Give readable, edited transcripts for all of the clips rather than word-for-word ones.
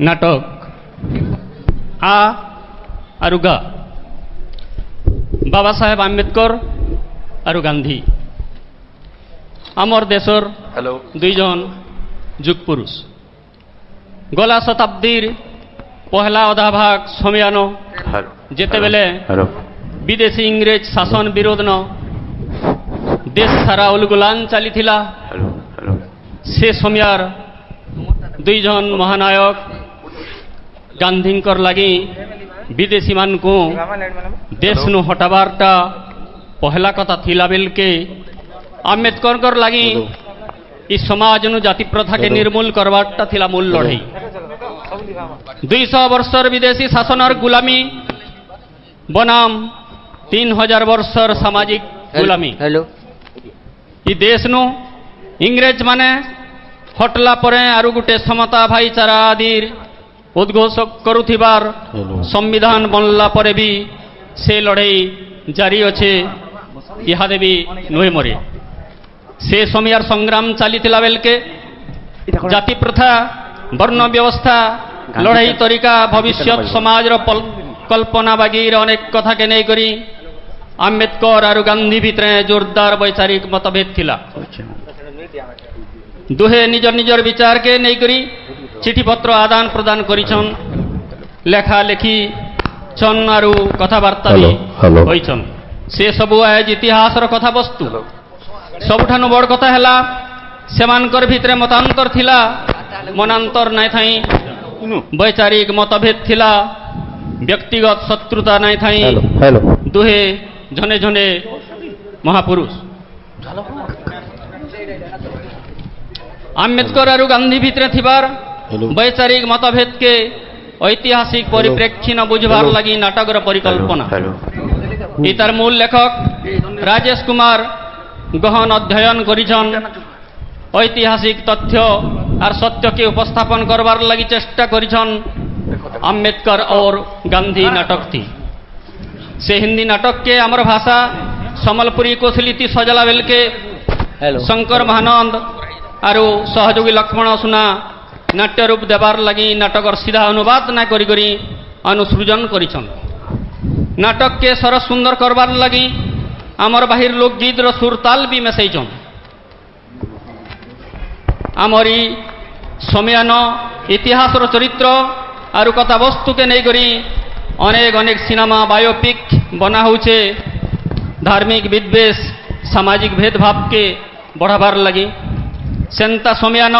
नाटक आ आरुगा बाबा साहेब आम्बेडकर और गांधी आमर देशर दुईजन जुग पुरुष गला शताब्दीर पहला अधा भाग समयान जेते बेले विदेशी इंग्रेज शासन विरोध न देश सारा उलगुलान चली से समयार दुईजन महानायक गांधी लगी विदेशी मान को देश नु हटाबारटा पहला कथा थिला बेल के आम्बेडकर लगी इस समाज नु जाति प्रथा के निर्मूल करवाटा थिला मूल लड़ाई 200 वर्षर विदेशी शासनर गुलामी बनाम 3000 वर्षर सामाजिक गुलामी ई देश नु इंग्रेज माने हटला परे आरु गुटे समता भाईचारा आदिर उद्घोष करुथिबार संविधान बनला परे भी से लड़ाई जारी अच्छे इहादे भी नुहे मरे से समयार संग्राम चलीथिला बेलके जाति प्रथा वर्ण व्यवस्था लड़ाई तरीका भविष्य समाज कल्पना बागीर अनेक कथा के नहीं करी आम्बेडकर और गांधी भितर जोरदार वैचारिक मतभेद थिला दुहे निजर निजर विचार के नहीं करी चिठी पत्र आदान प्रदान करिछन लेखा लेखी छन आरु कथबार्ता भी होइछन से सबु आज इतिहास कथा वस्तु सबुठानु बड़ कथा हैला सेमानकर भितरे मतांतर थिला मनांतर नाइ थाई वैचारिक मतभेद थिला व्यक्तिगत शत्रुता नाइ थाई दुहे जने जने महापुरुष आम्बेडकर और गांधी भितरे थिबार वैचारिक मतभेद के ऐतिहासिक परिप्रेक्षी न बुझबार लगी नाटकर परिकल्पना इतार मूल लेखक राजेश कुमार गहन अध्ययन करिछन ऐतिहासिक तथ्य और सत्य के उपस्थापन करबार लगी चेष्टा करिछन आम्बेडकर और गांधी नाटक थी से हिंदी नाटक के आमर भाषा समलपुरी कोशलिति सजला बेल के शंकर महानंद और सहयोगी लक्ष्मण सुना नाट्य रूप देवार लगी नाटकर सीधा अनुवाद ना करी करी अनुसृजन करिछन नाटक के सरस सुंदर करबार लगी आमर बाहिर लोकगीत सुरताल भी मेसैछन आमरी समयान इतिहास चरित्र और कथा वस्तु के नहीं करी अनेक अनेक सिनेमा बायोपिक बना होचे धार्मिक विद्वेष सामाजिक भेदभाव के बढ़ाबार लगी सेंता समयान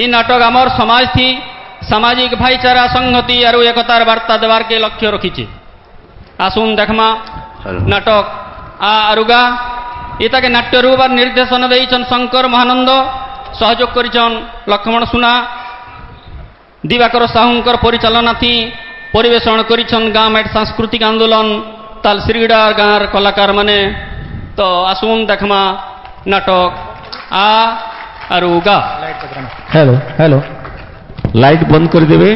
ई नाटक आमर समाज थी सामाजिक भाईचारा संहति और एकतार वार्ता देवार के लक्ष्य रखीचे आसुन देखमा नाटक आ आरुगा इता के नाट्य रूप और निर्देशन देइछन शंकर महानंद सहयोग करिछन लक्ष्मण सुना दिवाकर साहुंकर परिचालना थी परिवेशन करिछन गाँव मेट सांस्कृतिक आंदोलन तालसिरिगड़ा गाँव कलाकार माने तो आसुन देखमा नाटक आ आरुगा हेलो हेलो लाइट बंद कर देवे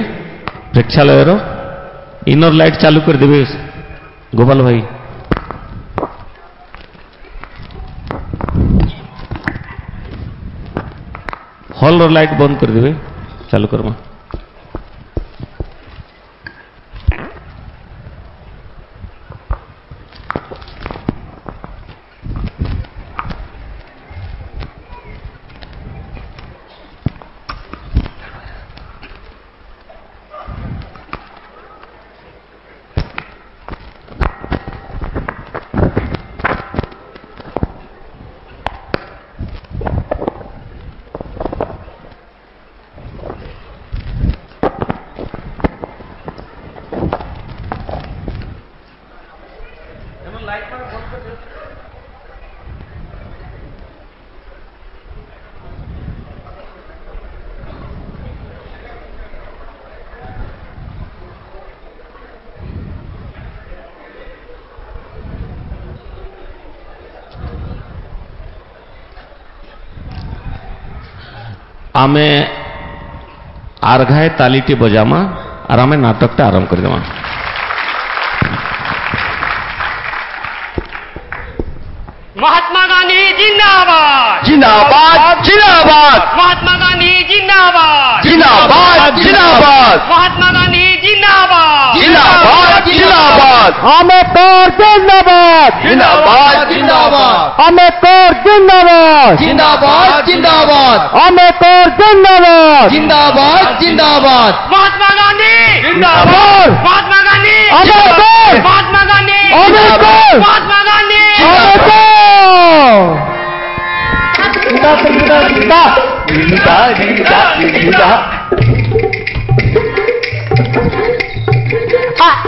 प्रेक्षालय इनर लाइट चालू कर देवे गोपाल भाई हॉल लाइट बंद कर देवे चालू करमा आमे आर्घाए तालीटी बजामा और आमे नाटकटा आरंभ कर देमा। महात्मा गांधी जिंदाबाद जिंदाबाद जिंदाबाद महात्मा गांधी जिंदाबाद जिंदाबाद जिंदाबाद महात्मा गांधी जिंदाबाद जिंदाबाद जिंदाबाद अम्बेडकर जिंदाबाद जिंदाबाद जिंदाबाद अम्बेडकर जिंदाबाद जिंदाबाद जिंदाबाद अम्बेडकर जिंदाबाद जिंदाबाद जिंदाबाद महात्मा गांधी जिंदाबाद महात्मा गांधी अम्बेडकर महात्मा गांधी अम्बेडकर महात्मा गांधी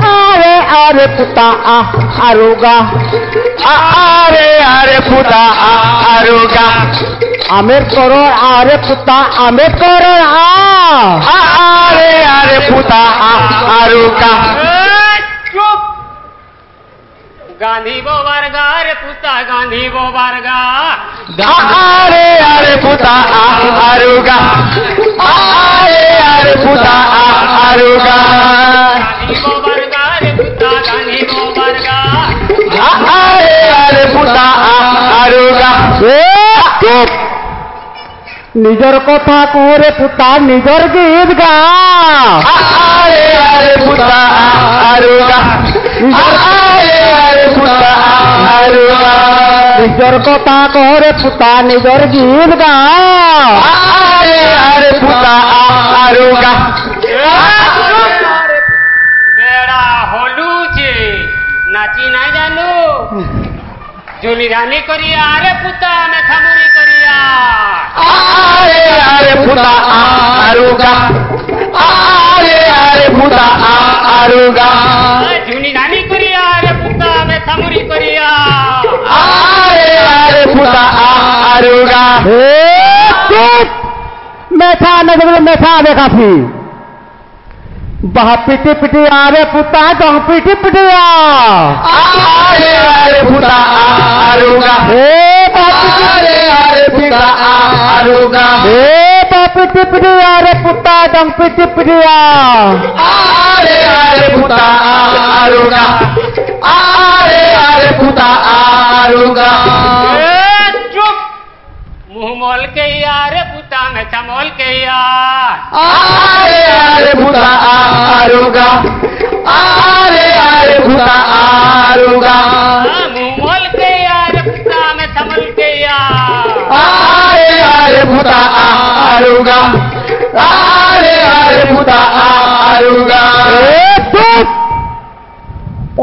अरे अरे पुता आरुगा अरे अरे पुता आरुगा अम्बेडकर अरे पुता अम्बेडकर अरे अरे पुता आरुगा चुप गांधी वो वर्गा रे पुता गांधी वो वर्गा अरे अरे पुता आरुगा अरे अरे पुता आरुगा गांधी वो वर्गा रे पुता गांधी वो वर्गा अरे अरे पुता आरुगा चुप निजर कथा कहरे पुता निजर गीत गा अरे अरे पुता आरुगा अरे अरे पुता आरुगा निजर कथा कहरे पुता निजर गीत गा अरे पुता आरुगा बेड़ा होलू जे नाची ना जानू जुली रानी करिया रे पुता में थमुरी करिया अरे पुता आरुगा अरे अरे पुता आरुगा जुली रानी करिया रे पुता में थमुरी करिया अरे पुता आरुगा चुप मैठा नजर मैठा देखा थी बहा पिटी पिटी आरे पुता जहाँ पिटी पिटिया अरे पुता आरुगा अरे पुता आरुगा पिटी पिटी आरे पुता जहाँ पिटी पिटिया अरे पुता आरुगा अरे पुता आरुगा चुप मुंह मोल के यार पुता में चमोल के यार अरे पुता आरुगा अरे पुता आरुगा मुंह मोल के यार पुता में चमोल के यार अरे पुता आरुगा अरे पुता आरुगा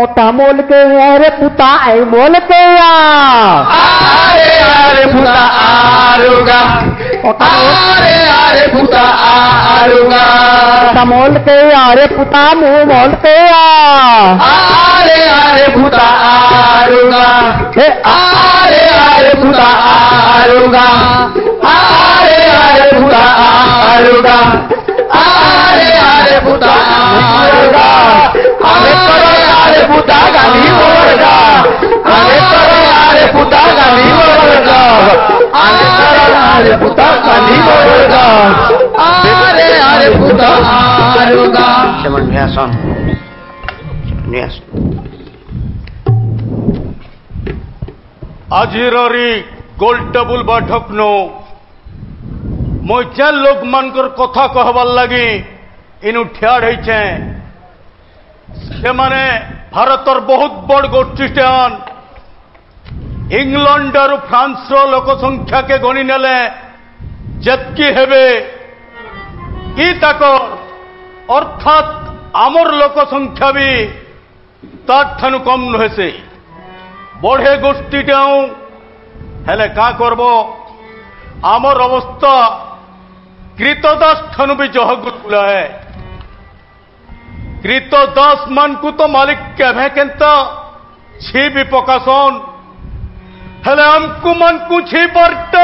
ओटा मोल के अरे पुता ऐ मोल के अरे पुता आरुगा अरे पुता आरुगा ओटा मोल के अरे पुता मुंह मोल के अरे पुता आरुगा अरे पुता आरुगा अरे पुता आरुगा अरे पुता आरुगा अरे पुता गांधी वर्गा अरे पुता गांधी वर्गा अरे पुता गांधी वर्गा अरे पुता आरुगा Teman biasa. Yes. আজিররি গোল টেবুল বৈঠক নো মই যেন লোক মানকর কথা কহবার লাগি ইনু ঠিয়াড় হইছে সেমানে ভারতর বহুত বড় গোষ্ঠীটান ইংল্যান্ড আর ফ্রান্সর লোক সংখ্যাকে গণি নেলে যেতকি হেবে ই তাকর অর্থাৎ আমর লোক সংখ্যা বি তার ঠানু কম রয়েছে বড়ে গোষ্ঠীটাও হেলে কা করব আমর অবস্থা কৃতদাস ঠানু বি জহগুলা হে কৃতদাস মানকু তো মালিক কেভে কেনতা ছি বি প্রকাশন হেলে আমকু মানকু ছি পারত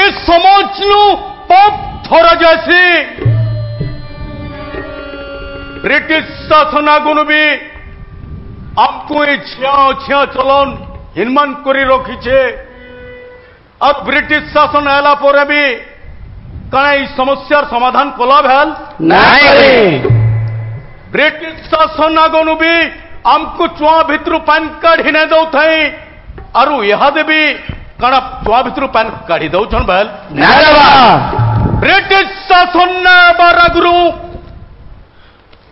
এ সমাজ নু পাপ ধরা যায়ছি ব্রিটিশ শাসন আগুন বি আমকু এই ছিয়া ছিয়া চলন হিনমান করে রখিছে আর ব্রিটিশ শাসন এলা পরে বি কারণ এই সমস্যার সমাধান কলা ভেল নাই ব্রিটিশ শাসন আগুন বি আমকু চুয়া ভিতরু প্যান কার্ড হিনে দৌ থাই আর ইহাদে বি कण चुआ भितर पैन काढ़ी दौन बेल ब्रिटिश शासन ने बारागुरु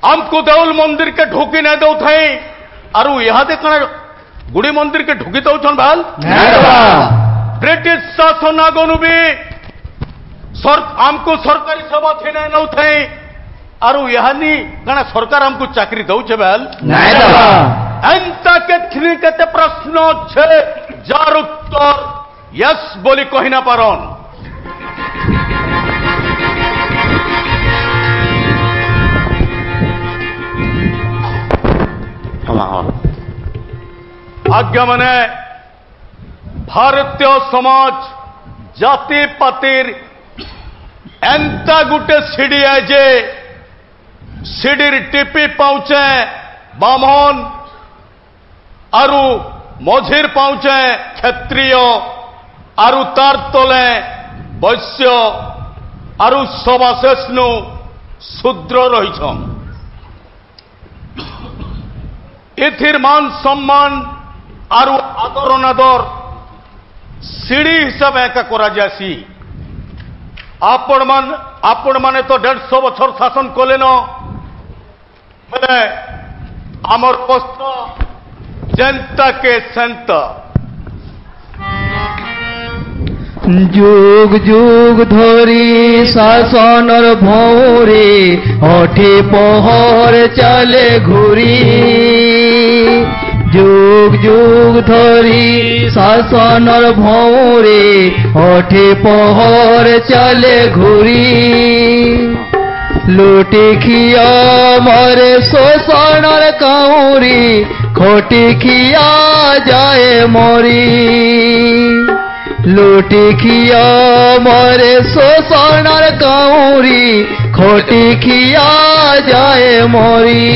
हमको देउल मंदिर के ढुकी नहीं दौ थे और यहाँ दे कण गुड़ी मंदिर के ढुकी दौन बेल ब्रिटिश शासन आगनु भी हमको सरकारी सेवा थी नहीं नौ थे और यहाँ कण सरकार हमको चाकरी दौचे बेल एंता के प्रश्न छे जार उत्तर यस बोली कही ना पारन आज्ञा माने भारतीय समाज जाति पातिर एंता गुटे सीढ़ी है जे सीढ़ी टिपी पहुंचे बामन आरु मझिर पहुंचे क्षत्रिय आरु तार तले वैश्य आरु सबाशेष नु शूद्र रही एथिर मान सम्मान आरु आदर अनादर सीढ़ी हिसाब एका करा जासी आपण माने तो 150 बछर शासन कले न मैंने आमर अवस्था जनता के संत जुग जुग धरी शासनर भौरे अठे पहर चले घुरी जुग जुग धरी शासनर भौरे अठे पहर चले घुरी लुटी खिया मरे शोषणर काउरी खोटी खिया जाए मरी लुटी खिया मरे शोषणर काउरी खोटी खिया जाए मरी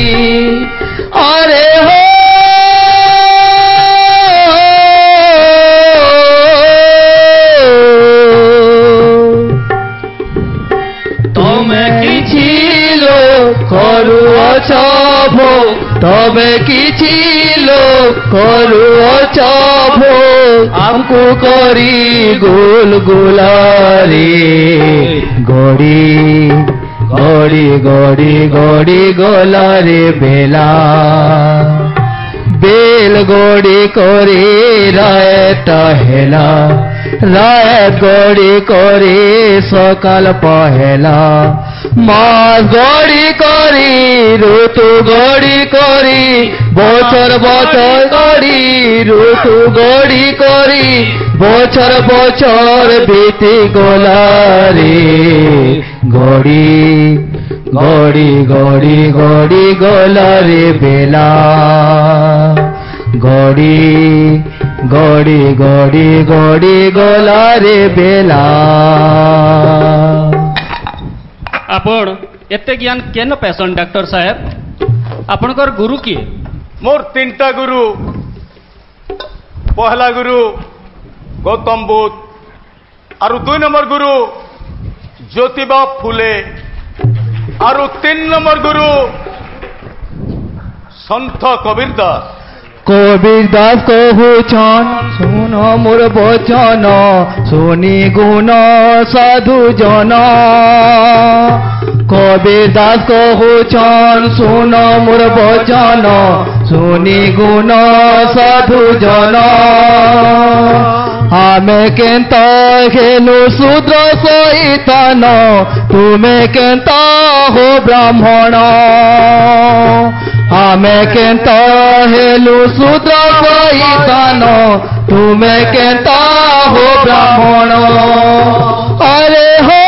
अरे हो କରୁଅଛ ଭୋ ତମେ କିଛି ଲୋକ କରୁଅଛ ଭୋ ଆମକୁ କରି ଗୋଲ ଗୋଲାରେ ଗଡ଼ି ଗଡ଼ି ଗଡ଼ି ଗଡ଼ି ଗଲାରେ ବେଲା बेल गोड़ी कोरी रायत हेला रायत गोड़ी कोरी सकाल पहेला मास गोड़ी कोरी ऋतु गोड़ी कोरी बचर बचर गोड़ी ऋतु गोड़ी कोरी बचर बचर बीती गला रे गोड़ी गोड़ी गोड़ी गोड़ी गला रे बेला गोड़ी गोड़ी गोड़ी गोड़ी गला रे बेला आपण एते ज्ञान केन पैसन डॉक्टर साहेब आपनकर गुरु किए मोर 3टा गुरु पहला गुरु गौतम बुद्ध और 2 नंबर गुरु ज्योतिबा फुले और 3 नंबर गुरु संत कबीर दास कबीर दास कहूछन सुन मोर बचन सुनी गुण साधु जन कबीर दास कहूछन सुन मोर बचन सुनी गुण साधु जन आमे केंता हेनु शूद्र सहितन तुमे केंता हो ब्राह्मण आमे केंता हेनु शूद्र सहितन तुमे केंता हो ब्राह्मण अरे हो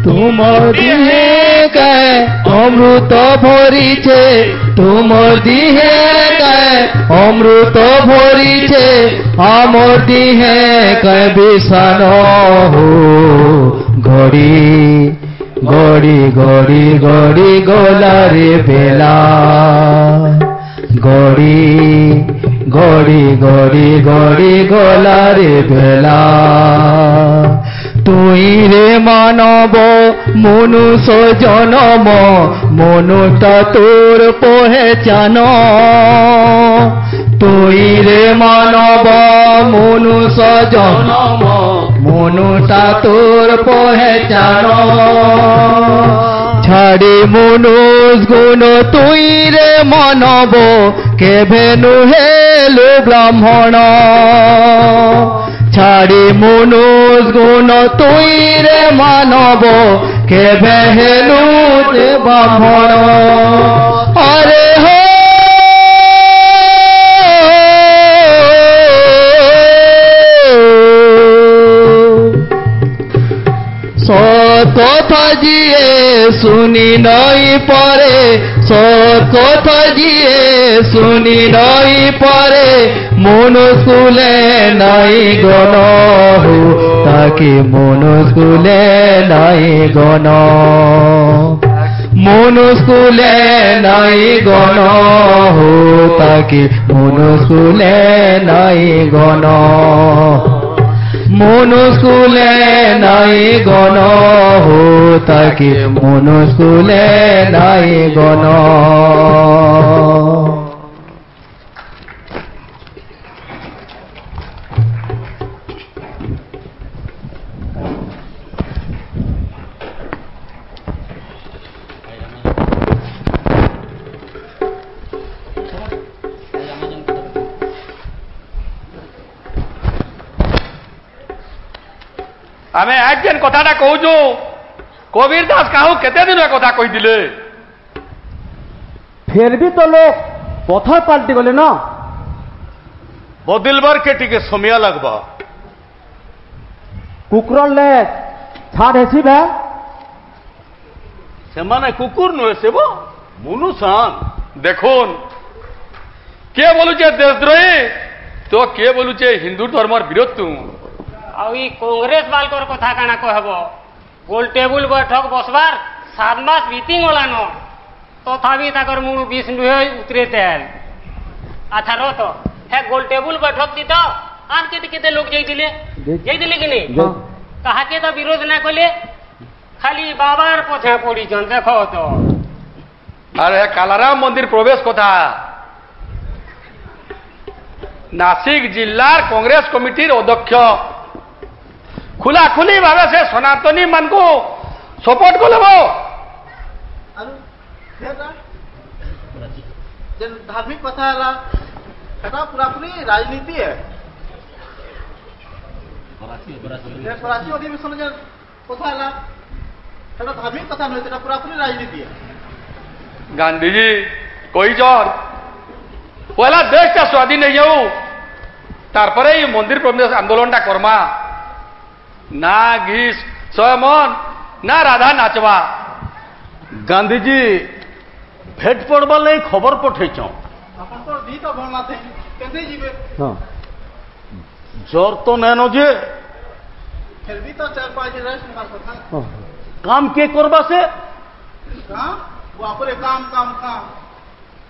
तुमर दिहे अमृत भरीछे तुमर दिहे अमृत भरीछे आमर दिहे कय विषाण हो गड़ी गड़ी गड़ी गड़ी गला रे बेला गड़ी गड़ी गड़ी गड़ी गला रे बेला তুই রে মানব মনুষ্য জনম মনুটা তোর পহেচান তুই রে মানব মনুষ্য জনম মনুটা তোর পহেচান ছাড়ি মনুষ গুণ তুই রে মানব কেভে নুহেলু ব্রাহ্মণ ছাড়ি মনুষ গুণ তুই রে মানব কেভে হেলু রে ব্রাহ্মণ হরে হো কথা জিয়ে শুনি নই পরে কথা জিয়ে শুনি নই পরে মনুষ্কুলে নাই গণ তাকে মনুষ্কুলে নাই গণ মনুষ্কুলে নাই গণ তাকে মনুষ্কুলে নাই গণ মনুষ্কুলে নাই গণ তাকে মনুষ্কুলে নাই গণ आमे आज जेन कथाटा कहूँ कबीर दास काहू केते दिन कथा कही दिले फिर भी तो लोग पथर पाल्टी गले ना बदलबार के टिके समय लगबा कुकुर ले छाड़ हेसी भे से माने कुकुर नुहे से वो मनुष्यान देखुन के बोलुचे देशद्रोही तो के बोलुचे हिंदू धर्मर विरोध तू कांग्रेस बालकर कथा काना कहब गोल टेबुल बैठक बसबार 7 मास बीती गलान तथापि ताकर मुँह विष नुहे उतरे तेल अच्छा रो तो है गोल टेबुल बैठक दी तो आर केते लोग जाइतिले कि नहीं कहा के तो विरोध ना कले खाली बाबार पछे पड़ी जन देखो तो अरे कालाराम मंदिर प्रवेश कथा नासिक जिल्लार कांग्रेस कमिटीर अध्यक्ष खुला खुली भाव से सनातनी मान को सपोर्ट को लेबो धार्मिक कथा पूरा पूरी राजनीति है स्वराज्य अधिवेशन कथा धार्मिक कथा नुहे पूरा पूरी राजनीति है गांधी जी कोई चर पहला देश का स्वाधीन नहीं जाऊ तार पर मंदिर प्रवेश आंदोलन टा करमा ना घीस स्वयं ना राधा नाचवा गांधी जी भेट पड़वा नहीं खबर पठे जोर तो नैनो जे फिर भी तो 4-5 रेस्ट काम के करबा से बापरे काम काम काम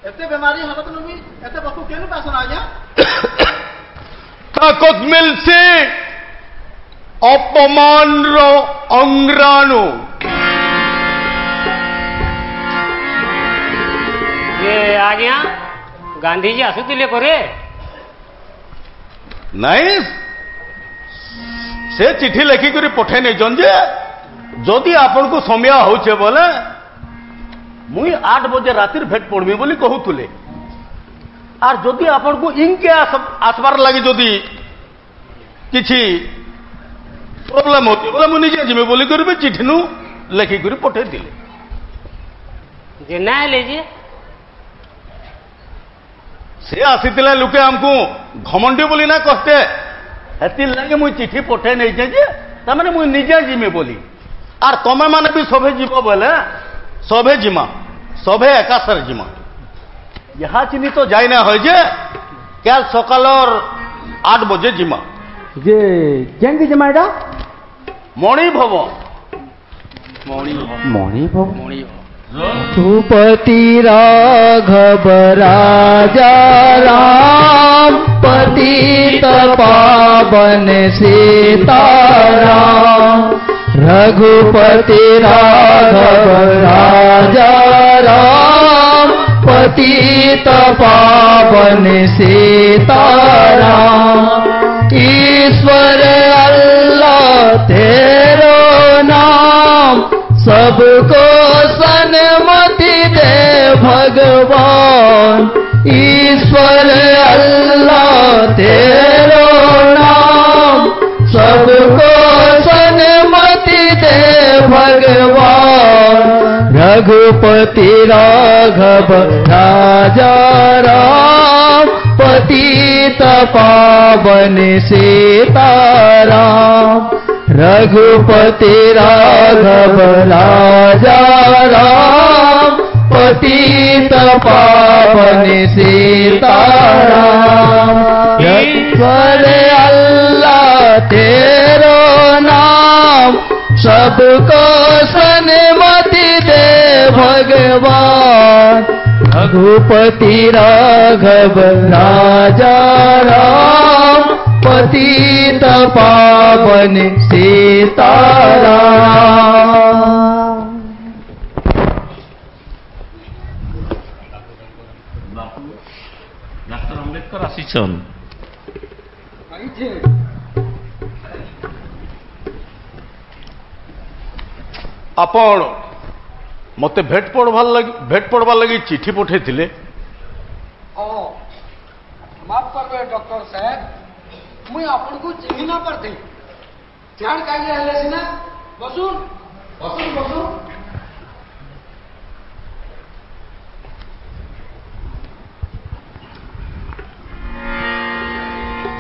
एते बीमारी हालत नु भी एते बकु केनु पैसा आ गया ताकत मिल से अपमान रो अंग्राणु ये आ गया गांधी जी आसुतिले परे नहीं से चिठी लिखी कर पठे नहीं जन जे जदि आपन को समय होचे बोले मुई 8 बजे रातिर भेट पड़मी बोली कहूले आर जदि आपन को इनके आसबार लगे जदि किछि प्रॉब्लम होती बोले मुझे निजे जिमे बोली कर चिठी नु लिखी कर पठे दिले जे ना लीजिए से आसीतिले लोके हमको घमंडी बोली ना कहते हेति लगे मुई चिठी पठे नहीं जे तमाने मुई निजे जिमे बोली आर तमे माने भी सभे जीव बोले सभे जिमा सभे एकासर जिमा यहाँ चिनी तो जाई ना हो जे क्या सकाल 8 बजे जिमा जे केंगी जिमा एटा मणि भव मणि भव सुपति राघव राजा राम पतित पावन सीताराम रघुपति राघव राजा राम, पतित पावन सीताराम। ईश्वर अल्लाह तेरो नाम, सबको सन्मति दे भगवान। ईश्वर अल्लाह तेरो नाम, सबको सन्मति दे भगवान। रघुपति राघव राजा राम, पतित पावन सीताराम। रघुपति राघव राजा राम, पतित पावन सीताराम। ईश्वर अल्लाह तेरो नाम, सबको सन्मति दे भगवान। रघुपति राघव राजा राम, पतित पावन सीताराम। ଡାକ୍ତର ଆମ୍ବେଦକର ଆସିଛନ୍। ଆପଣ ମତେ ଭେଟ ପଡ଼ବାର୍ ଲାଗି ଚିଠି ପଠେଇଥିଲେ। माफ करबे डॉक्टर साहब, मुई आपको चिन्ह ना पारती। ध्यान काहे हेले सिना? बसुन बसुन बसुन।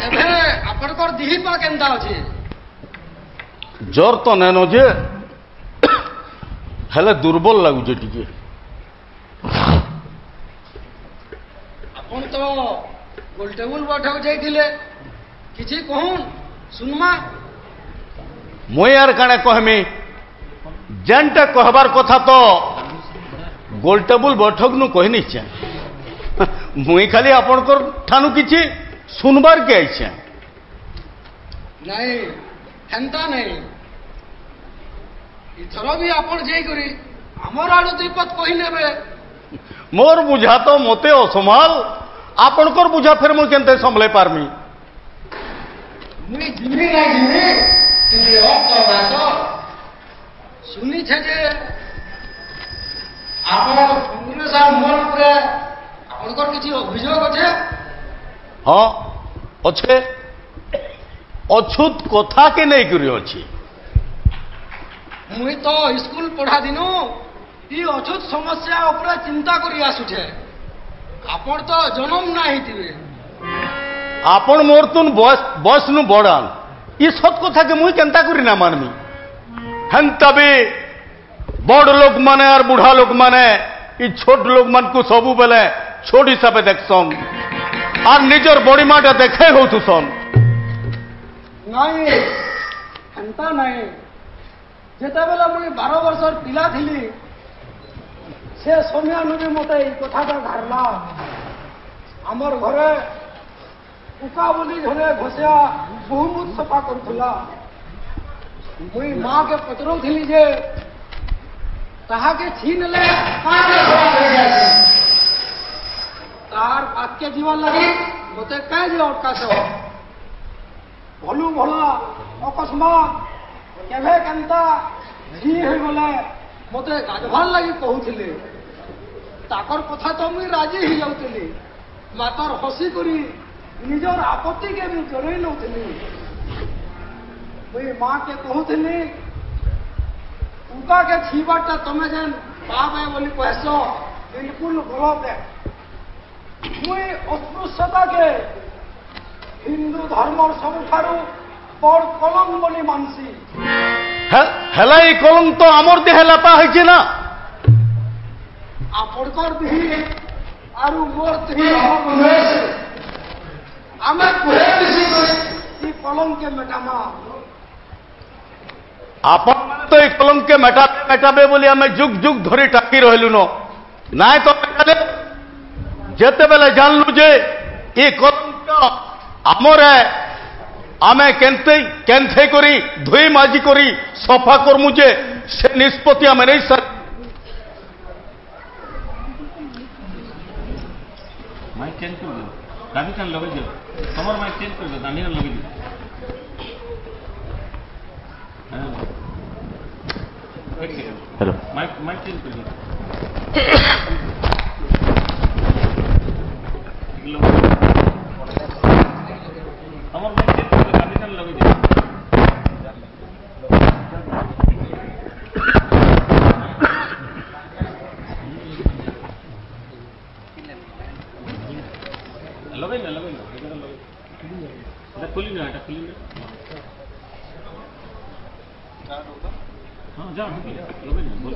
एबे आपनकर दिही पा केंदा अछि? ज्वर तो नैनो जे हेले दुर्बल लागुचे टिके। आपन तो गोलटेबुल बैठक जाइथिले, किछि कहून सुनमा। मुई यार काणे कहमी, जेनटा कहबार कथा तो गोलटेबुल बैठक नु कहि नहीं छे। मुई खाली आपनकर ठानु किछि सुनबार के आइछे। नहीं हेंता नहीं, इथरो भी आपन जाई करी हमर आडू दुईपत कहि नेबे। मोर बुझा तो मते असमाल, आपनकर बुझा फिर मुई केनते संभले पारमी। मुई जिमी नहीं जिमी, किछि और तो बात सुनी छे जे आपन कांग्रेस आ मोर पे आपनकर किछि अभियोग अछि? हाँ अच्छे, अछूत कथा के नहीं करी अच्छी। मुई तो स्कूल पढ़ा दिनु ई अछूत समस्या ऊपर चिंता करी आसुछे। आपण तो जन्म नहीं थिबे। आपण मोर तुन बस नु बड़ान, ये सत कथा के मुई केनता करी ना मानमी। हेंता भी बड़ लोग माने और बुढ़ा लोग माने ई छोट लोग मन को सबु बेले छोट हिसाब देखसन और निजर बड़ी माटा देखे हो तुसन। नहीं हेंता नहीं, जेते बेला मुई 12 वर्षर पिला थिली से समय नुबी मते ई कथाटा धारला। हमर घरे उका बोली घरे घोसिया बहुत सफा करथुला। मुई मां के पचरो थिली जे ताहा के छीन ले काटे खड़ा हो जाय। तार बात के जीवन लगी मते काहे जे अटकास भलू भला अकस्मात केभे केनता जी हो गले मते गाजभार लगी कहूथिले। ताकर कथा तो मुई राजी ही जाउथिली, मातर हसी करी निजर आपत्ति के भी जरई नउथिली। मुई मां के कहूथिली उनका के छीबाटा तमे जेन बाप है बोली कहसो बिल्कुल गलत है। मुई अस्पृश्यता के हिंदू धर्म सबुठारू बड़ कलंक बोली मानसी। हेला ई कलंक तो आमर देहे लापा होइছে ना। आपनकर दिही आरु मोर दिही हमर आमे कोहे दिसी ई कलंक के मेटामा। आपन तो ई कलंक के मेटाबे बोली आमे जुग जुग धरी टाकी रहलु न। नाय तो मेटाले जेते बेले जानलु जे ई कलंक आमर है आमे केन्थे करी धोई माजी करी सफा करमु जे से निष्पत्ति आमे नहीं सर माइक चेंज कर दो दाबी कान लगे दियो समर माइक चेंज कर दो दानी लगे दियो हेलो माइक चेंज कर दो समर माइक चेंज कर दो दाबी कान लगे दियो लगे ना এটা খুলি না हाँ जाओ लगे ना बोल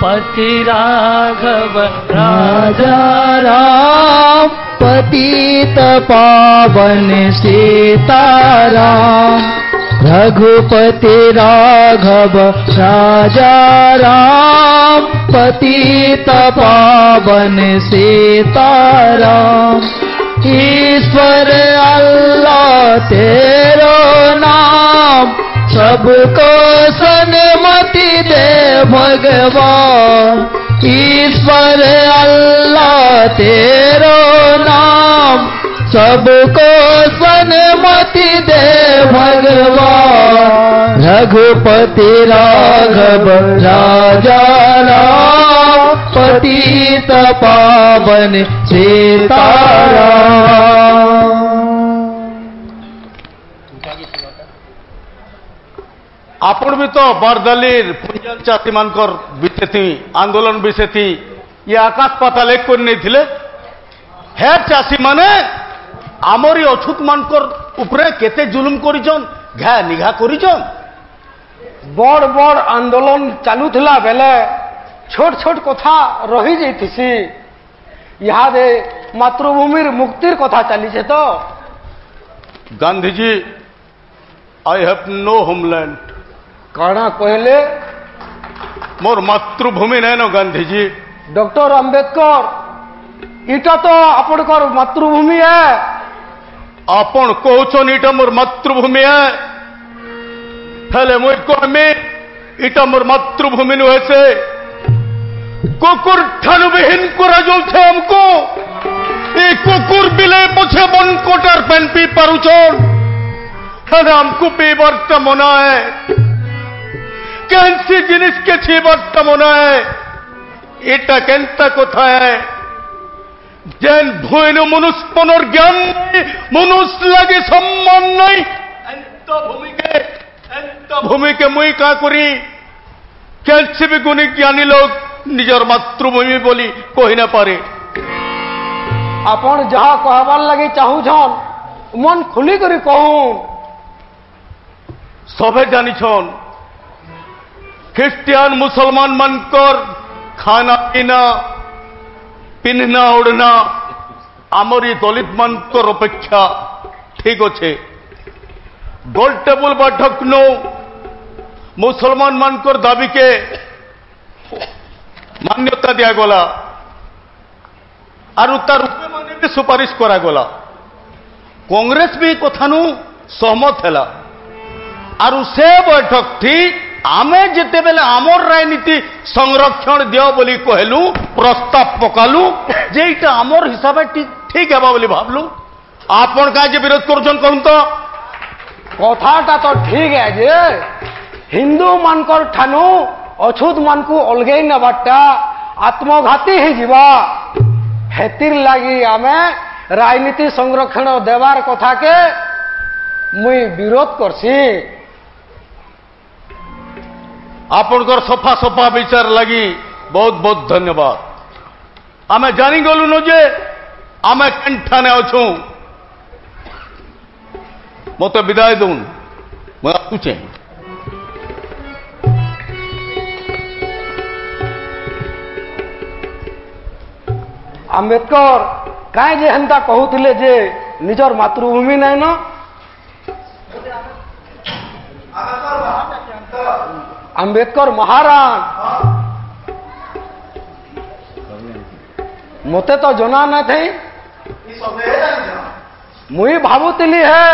पति राघव राजा राम पतित पावन सीताराम रघुपति राघव राजा राम पतित पावन सीताराम ईश्वर अल्लाह तेरो नाम सबको सन्मति दे भगवान ईश्वर अल्लाह तेरो नाम सबको सन्मति दे भगवान रघुपति राघव राजा राम पतित पावन सीताराम आपण भी तो बरदलीर पुंजन चाषी मानकर विषय थी आंदोलन विषय थी ये आकाश पाताल एक कर नहीं थिले हे चाषी माने आमरी अछूत मानकर उपरे केते जुलुम करिजन घा निघा करिजन बड़ बड़ आंदोलन चालूला बेले छोट छोट कथा रही जाइथिसी इहादे मातृभूमिर मुक्तिर कथा चलीছে तो Gandhi ji I have no homeland काना कहले मोर मातृभूमि नहीं न गांधी जी डॉक्टर अंबेडकर इटा तो आपनकर मातृभूमि है आपण कहचन इटा मोर मातृभूमि है हेले मुई कहमी इटा मोर मातृभूमि नुहे से कुकुर ठानु विहीन करा चलছে हमको ये कुकुर बिले पछे बन कोटार पेन पी पारुचन हमको पीबरता मना है कैंसी जिनिस के छीबरता मना है इटा केंता कथा है जेन भूइन मनुष्य मनर ज्ञान नहीं मनुष्य लगे सम्मान नहीं भूमि के मुई का करी कैंसी भी गुणी ज्ञानी लोग निजर मातृभूमि बोली कही ना पारे आपण जहा कहबार लगे चाहूछन मन खुली करी कहूं सबे जानी छन ख्रिस्टियान मुसलमान मानकर खाना पीना पिन्हना ओढ़ना आमरी दलित मानकर अपेक्षा ठीक अच्छे गोल टेबुल बैठक नो मुसलमान मानकर दाबी के मान्यता दिया गला और तार माने भी सुपारिश करा गला कांग्रेस भी कथा नु सहमत है और से बैठक थी आमे जिते बेले आमर राजनीति संरक्षण दियो बोली कहलु प्रस्ताव पकालु जे इटा आमर हिसाब ठीक है बोली भावलु आपन का जे विरोध करछन कहूं तो कथाटा तो ठीक है जे हिंदू मानकर ठानु अछूत मान को अलगई नबाटा आत्मघाती ही जीवा हेतिर लागी आमे राजनीति संरक्षण देवार कथा के मुई विरोध करसी आपनकर सफा सफा विचार लगी बहुत बहुत धन्यवाद आमे जानी गलु न जे आमे कंठाने अच्छू मत विदाय दून ମୁଁ ଆସୁଛେ। आंबेडकर काहे जे हेन्ता कहूथिले जे निजर मातृभूमि नाइ न आंबेडकर महाराण मते तो जना ना थे मुई भाबुतिली है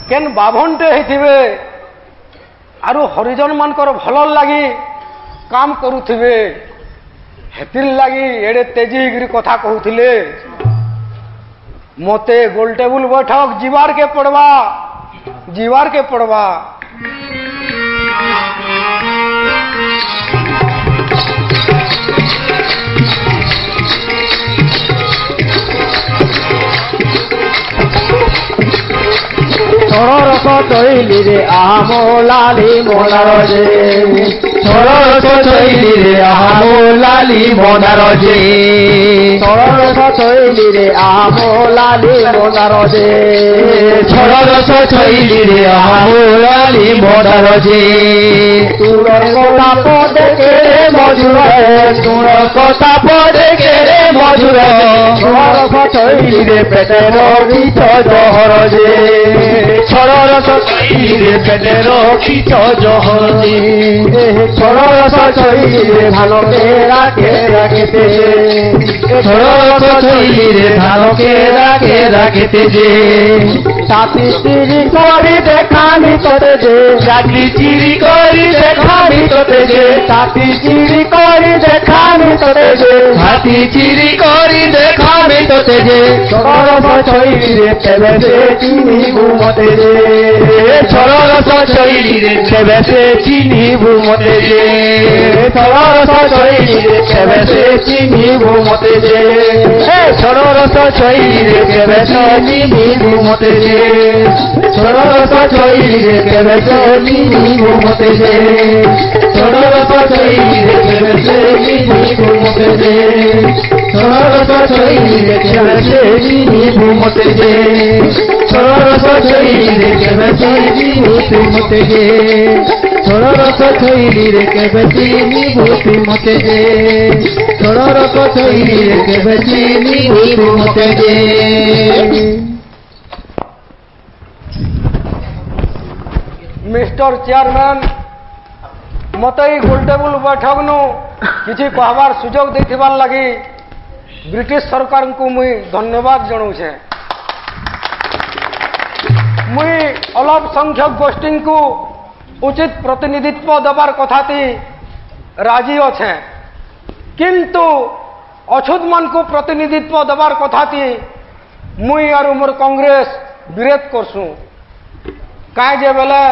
केन बाभनटे हेथिबे आरु हरिजन मानकर भल लागी काम करुथिबे हेतिर लागी एडे तेजी गिरी कथा कहूथिले मते गोल टेबुल बैठक जीवार के पड़वा सरस चैली रे आमो लाली मोनार जे सरस चैली रे आमो लाली मोनार जे सरस चैली रे आमो लाली मोनार जे सरस चैली रे आमो लाली मोनार जे तुर कथा पदे के मधुर तुर कथा पदे के मधुर सरस चैली रे पेटेर बीच जहर जे सरस चैली रे पेटेर बीच जहर जे सरस चैली रे धान केरा केते सरस चैली रे धान केरा केते जे साथी चिरी करी देखानी तोते जे चाकरी चिरी करी देखानी तोते जे साथी चिरी करी देखानी तोते जे हाथी चिरी करी देखानी तोते जे सरस चैली रे तेबे से चिनी घुमते जे सरस चैली रे तेबे से चिनी घुमते जे सरस चैली रे तेबे से चिनी घुमते जे सरस चैली रे तेबे से चिनी घुमते जे सरस चैली रे तेबे से चिनी घुमते जे सरस चैली रे तेबे से चिनी घुमते जे सरस चैली रे तेबे से चिनी घुमते जे सरस चैली रे तेबे से चिनी घुमते जे सरस चैली रे तेबे चिनी घुमते जे सरस चैली रे तेबे चिनी घुमते जे। मिस्टर चेयरमैन मत गोल टेबुल बैठक नु किसी कहबार सुजोग देथिबार लगी ब्रिटिश सरकार को मुई धन्यवाद जनाऊे। मुई अल्प संख्यक गोष्ठी को उचित प्रतिनिधित्व देवार कथा थी राजी अच्छे किंतु अछूत मान को प्रतिनिधित्व देवार कथा थी मुई और मोर कांग्रेस विरोध करसु कहीं जे बेले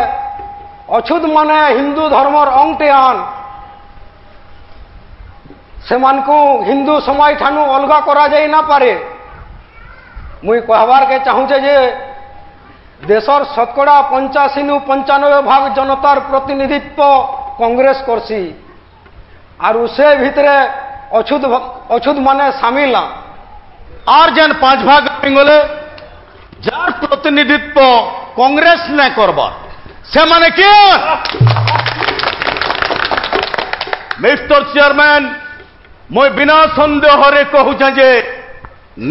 अछूत माने हिंदू धर्मर अंगटेआन से मान को हिंदू समाज ठानु अलगा करा जाई ना पारे। मुई कहबार के चाहूचे जे देशर शतकड़ा 85-95% जनतार प्रतिनिधित्व कांग्रेस करसी और उसे भितरे अछूत माने सामिल आर जेन 5 भाग गले जार प्रतिनिधित्व कांग्रेस ने करबा से माने क्या मिस्टर चेयरमैन मैं बिना संदेह कहूँ जे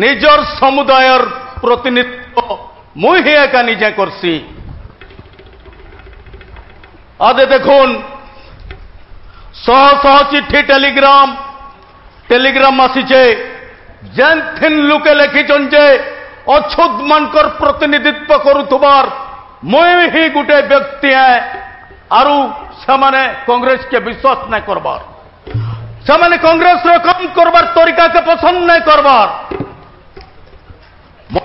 निजर समुदायर प्रतिनिधित्व मुझे एका निजे करसी। आदे देखुन शह शह चिट्ठी टेलीग्राम आसीचे जेन थिन लुके लिखिछन जे अछूत मानकर प्रतिनिधित्व करुथबार मुई ही गुटे व्यक्ति है आरु समाने कांग्रेस के विश्वास नहीं करबार समाने कांग्रेस रो काम करबार तरीका के पसंद नहीं करबार।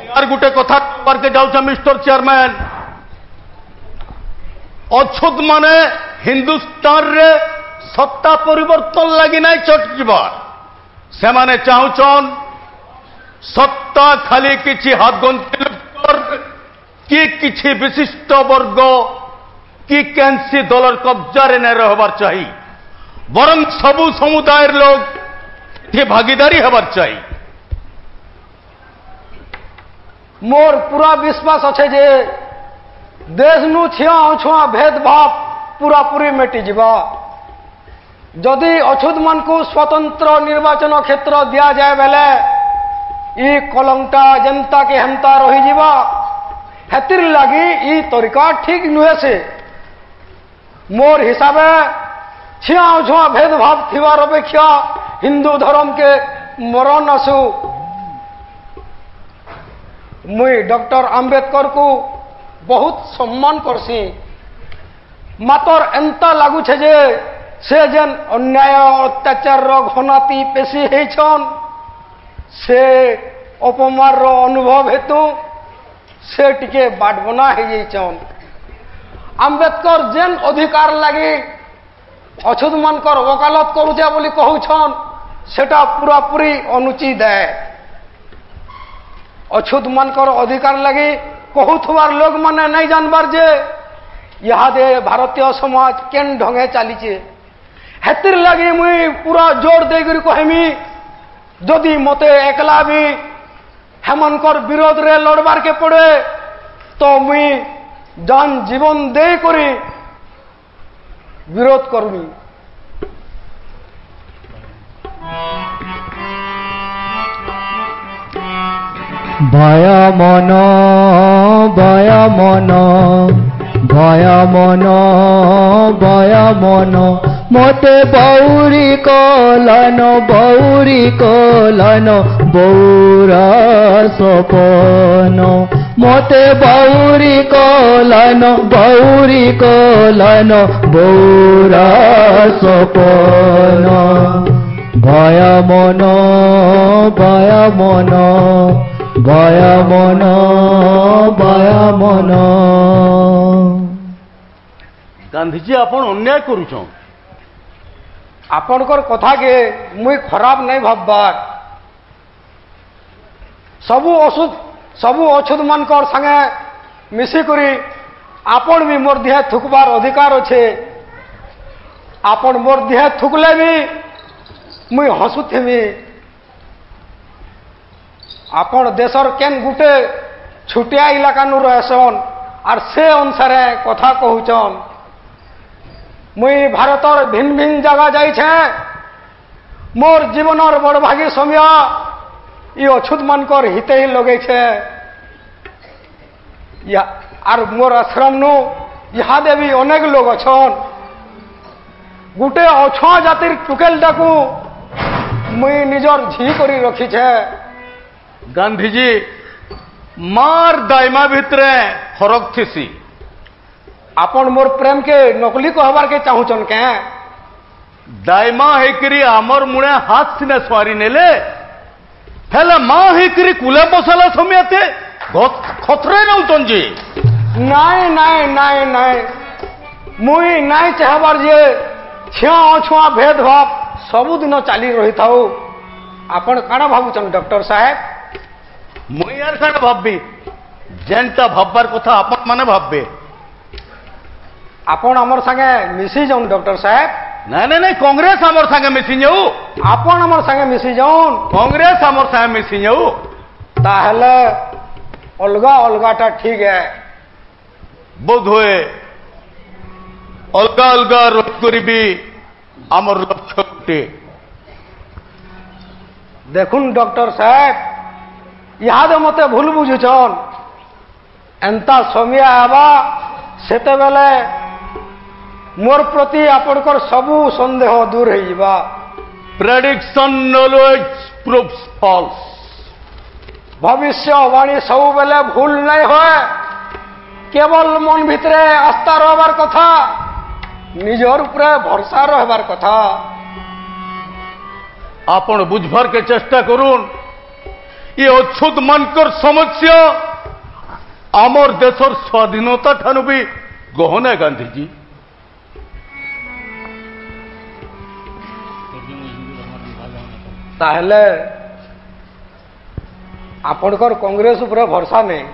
यार गुटे कथा के जाऊँ मिस्टर चेयरमैन अछूत माने हिंदुस्तान रे सत्ता परिवर्तन लगी नहीं चटकीबार से माने चाहून सत्ता खाली किछि हाथ गंती कि किछि विशिष्ट वर्ग कि कैंसी दलर कब्जारे नहीं रहबार चाहिए बरं सबु समुदाय लोग ये भागीदारी हबार चाहिए। मोर पूरा विश्वास अच्छे जे देश नु छिया अछुआ भेदभाव पूरा पूरी मेटी जिबा जदि अछूत मन को स्वतंत्र निर्वाचन क्षेत्र दिया जाए बेले ई कलंकटा जनता के हेमता रही जीवा हेतिर लगी ई तरीका ठीक नुहे से मोर हिसाबे छिया छुआ भेदभाव थिवार अपेक्षा हिंदू धर्म के मरण आसु मुई डॉक्टर आंबेडकर को बहुत सम्मान करसी मातर एंता लागू छे जे से जेन अन्याय अत्याचार घनाती पेशी हेछन से अपमार अनुभव हेतु से टिके बाटबना हो जाइछन आंबेडकर जेन अधिकार लगी अछूत मानकर वकालत करुचे बोली कहूछन सेटा पूरा पूरी अनुचित है अछूत मानकर अधिकार लगी कहूथवार लोग माने नहीं जानबार जे इहादे भारतीय समाज केन ढंगे चलीचे हेतिर लगी मुई पूरा जोर देकर कहमी जदि मते एकला भी हेमनकर विरोध रे लड़बार के पड़े तो मुई जान जीवन दे करी विरोध करमी भय मन भय मन भय मन भय मन मते बौरी कलन बौरा सपन मते बौरी कलन बौरा सपन भय मन भय मन भय मन भय मन गांधी जी आपण अन्याय करूछन आपणकर कथा के मुई खराब नहीं भाबबार सबू अछूत मानकर संगे मिसिकरी आपण भी मोर देह थुकबार अधिकार अच्छे आपण मोर देह थुकले भी मुई हसुथेमी आपण देशर केन गुटे छुटिया इलाका नु रहसन और से अनुसार कथा कहूचन मुई भारतर भिन्न भिन्न जगह जाइछे मोर जीवनर बड़ भागी समय ये अछूत मानकर हिते ही लगे छे आर मोर आश्रम नु इहादे भी अनेक लोग अछन गुटे अछुआ जातिर टुकेल डाकू मुई निजर झी करी रखी छे गांधी जी मार दायमा भितरे फरक थिसी आपण मोर प्रेम के नकली कहबार के चाहूचन के दायमा हेकरी आमर मुणे हाथ सिने स्वारी नेले हेला मां हेकरी कुले बसला समियाते खतरे नउतन जी नाई नाई नाई नाई मुई नाई चाहबार जे छिया अछुआ भेदभाव सबुदिन चली रही थाऊ आपण काना भाबुचन डॉक्टर साहेब मुई यार काना भाबी जेनता भाबबार कथा आपण माने भाबबे आपण आमर संगे मिसी जाऊन डॉक्टर साहेब नहीं नहीं नहीं कांग्रेस आमर संगे मिसी जाऊ आपण आमर संगे मिसी जाऊन कांग्रेस आमर संगे मिसी जाऊ ताहले अलगा अलगाटा ठीक है बोध हुए अलगा अलगा रोज करी आमर लक्ष्य गुटे देखुन डॉक्टर साहेब इहादे मते भूल बुझुछन एंता समय आवा सेते बेले मोर प्रति आपणकर सबू संदेह दूर हो जावा प्रेडिक्शन नॉलेज प्रूफ्स फॉल्स भविष्यवाणी सब बेले भूल नहीं होए केवल मन भितरे आस्था रहबार कथा निजर उपरे भरसा रहबार कथा आपण बुझबार के चेष्टा करुन ये अछूत मानकर समस्या आमर देशर स्वाधीनता ठानु भी गहन है गांधी जी ताहले आपणकर कांग्रेस उपरे भरसा नहीं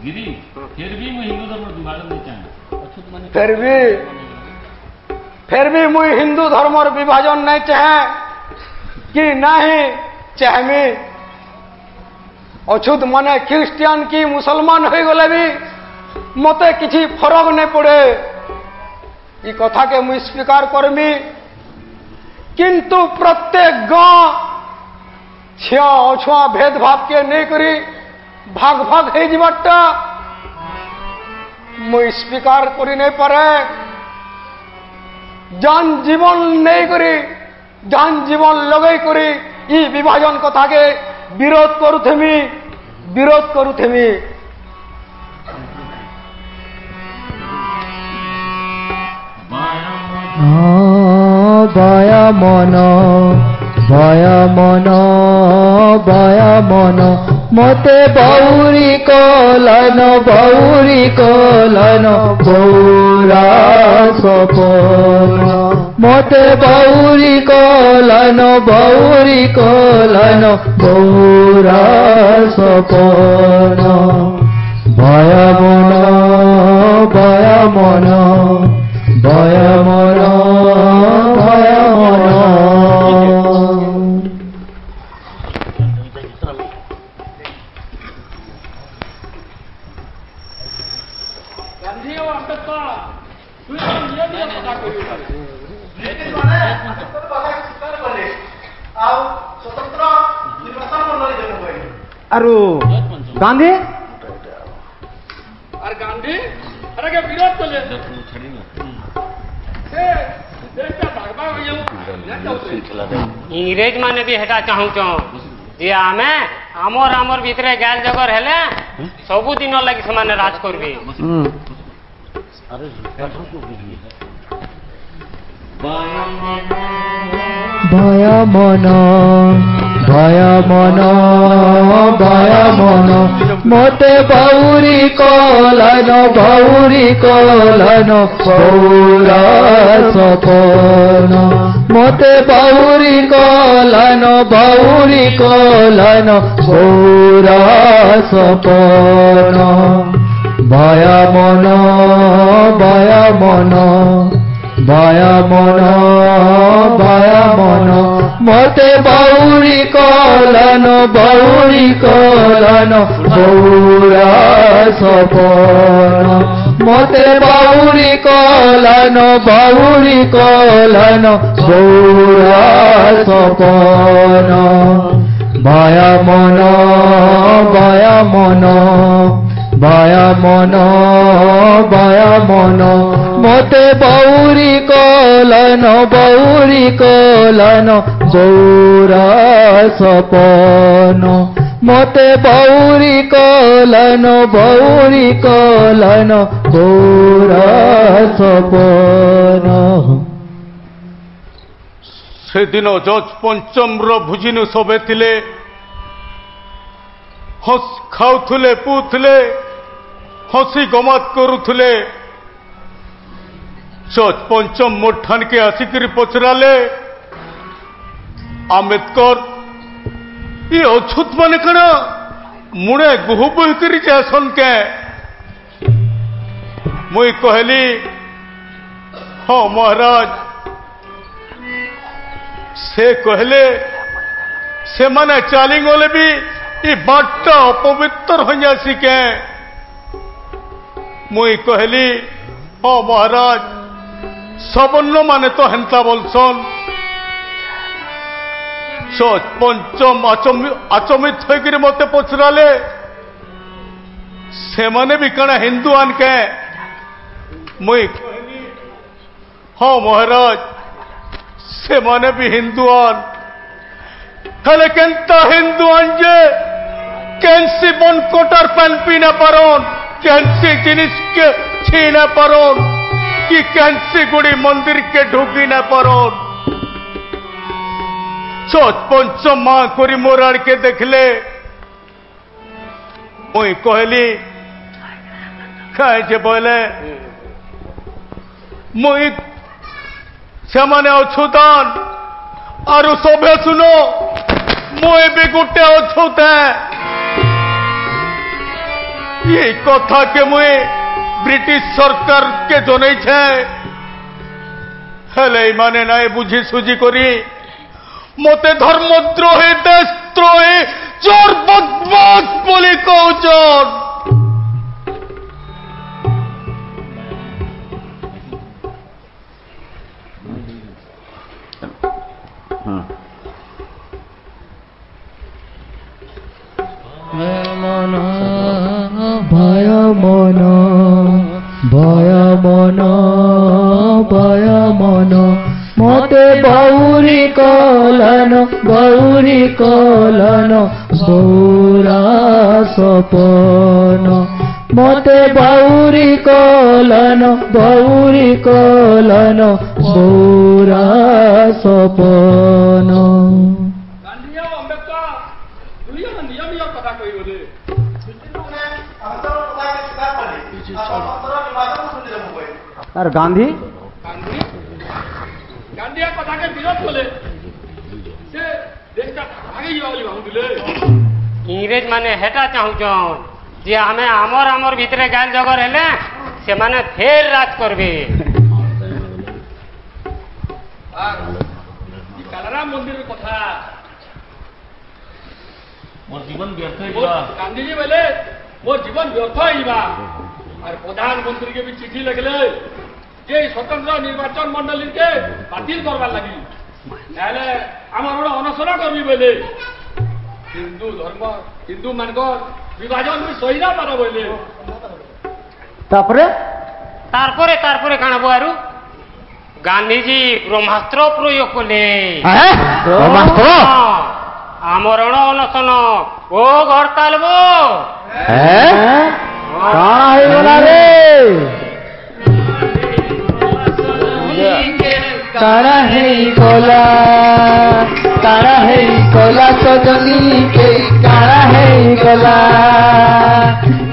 गिरी फिर भी मैं हिंदू धर्म विभाजन नहीं चाहे अछूत माने फिर भी मुई हिंदू धर्म विभाजन नहीं चाहे कि नहीं चाहमी अछूत माने ख्रिस्टियान की मुसलमान हो गले भी मते किसी फरक नहीं पड़े ये कथा के मुई स्वीकार करमी किंतु प्रत्येक गांव छिया अछुआ भेदभाव के नहीं करी भाग भाग है जीवटा मुई स्वीकार करी नहीं पारे जान जीवन नहीं करी जान जीवन लगे करी ये विभाजन कथा के विरोध करुथेमी भया मन मते बौरी कलन बौरा सपन मते बौरी कलन बौरा सपन भया मन अरु गांधी गांधी अरे के विरोध चले इंग्रेज माने भी हेटा चाहू जे आमे आमर भितरे गाल जगर हेले सबु दिन लगी से राज करबे भया मन मते बौरी कलन बौरा सपन मते बौरी कलन बौरा सपन भया मन मते बौरी कलन बौरा सपन मते बौरी कलन बौरा सपन भया मन मते बौरी कलन बौरा सपन मते बौरी कलन बौरा सपन से दिन जज पंचम भुजिनु सबे थिले हस खाउथुले पुथुले हसी गमात करुथुले जज पंचम मोठान के आसिकरी पचराले आंबेडकर ये अछूत माने कण मुणे गुहु बहिकरी जासन के मुई कहली हाँ महाराज से कहले से माने चाली गले भी ये बाटा अपवित्र हो जासी के मुई कहली हाँ महाराज सबन्न माने तो हेन्ता बोलसन जज पंचम आचमित होकर मते पचराले से माने भी कण हिंदू आनके मुई कहली हाँ महाराज से माने भी हिंदू आन हेले केंता हिंदू आन जे कैंसी बन कोटर पैन पीना पारोन कैंसी जिनिस के छीना पारोन कि कैंसी गुड़ी मंदिर के ढुकी ना पारोन जज पंचम मां करी मोराड़ के देखले मुई कहली खाए जे बोले मुई से माने अछूतान और सभे सुनो मुई भी गुटे अछूत है ये कथा के मुए ब्रिटिश सरकार के जनई छे हेले माने नाय बुझी सुझी करी मते धर्मद्रोही देशद्रोही चोर बदमाश बोली कहउछन ভয় মন মতে বৌরি কলন বৌরা সপন মতে বৌরি কলন বৌরা সপন আর গান্ধী গান্ধীর কথাকে বিরোধ কলে সে দেশটা ভাগে যাওয়া বলি ভাবুলে ইংরেজ মানে হেটা চাহুছন যে আমি আমর ভিতরে গাল জগর হেলে সে মানে ফের রাজ করবে কালারাম মন্দিরের কথা মোর জীবন ব্যর্থ গান্ধীজি বলে মোর জীবন ব্যর্থ হইবা আর প্রধানমন্ত্রীকে বি চিঠি লিখলে যে স্বতন্ত্র নির্বাচন মন্ডলীকে বাতিল করবার লাগি নাহলে আমার ওরা অনশন করবি বলে হিন্দু ধর্ম হিন্দু মানকর বিভাজন সহি না পারা বলে তারপরে তারপরে কাণব আর গান্ধীজি ব্রহ্মাস্ত্র প্রয়োগ কলে ব্রহ্মাস্ত্র আমরণ অনশন ও হরতালব কাଣା হইগলা রে কারা হেইগলা সজনীকে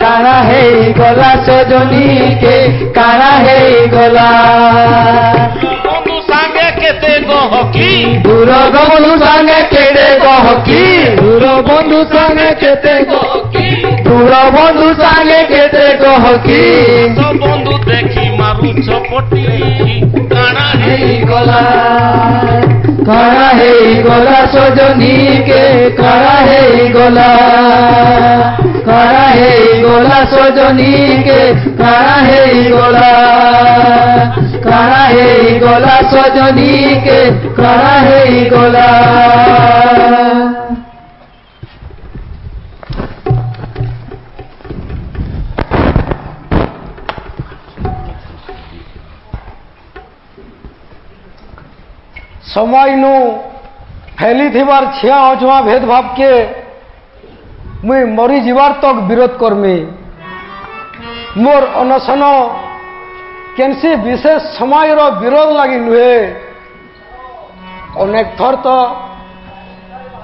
কারা হেইগলা সজনীকে কারা হেইগলা বন্ধু সাঙ্গে কেতে গহকি দূর বন্ধু সাঙ্গে কেতে গহকি দূর বন্ধু সাঙ্গে কেতে গহকি দূর বন্ধু সাঙ্গে কেতে গহকি বন্ধু দেখি মারু চপটি কানা হেইগলা সজনীকে কারা হেইগলা সজনীকে কারা হেইগলা সজনীকে কারা হেইগলা समय नु फैली थिबार छिया अछुआ भेदभाव के मुई मरी जीवार तक विरोध करमी मोर अनशन केनसी विशेष समय विरोध लगी नुहे अनेक थर तो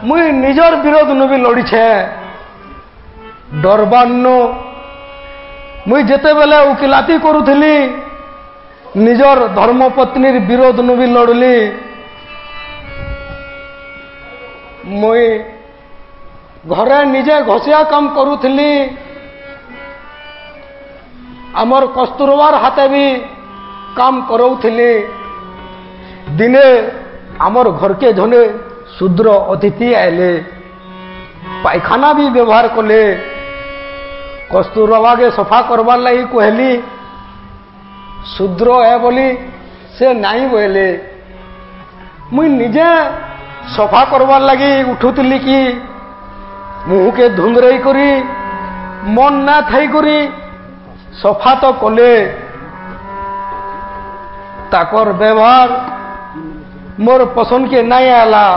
मुई निजर विरोध नु भी लड़ी छे डरबान्नु मुई जेते बेले उकिलाती करूथली निजर धर्मपत्नीर विरोध नु भी लड़ली मुई घरे निजे घसिया काम करूथली आमर कस्तूरबार हाथे भी काम करौथली दिने आमर घर के जने शूद्र अतिथि आइले पायखाना भी व्यवहार कले कस्तूरबा के सफा करवार लगी कहली शूद्र है बोली से नहीं बोले मुई निजे सफा करवार लगी उठुतली कि मुह के धुंधरई करी मन ना थई करी सफा तो कले ताकर व्यवहार मोर पसंद के नहीं आला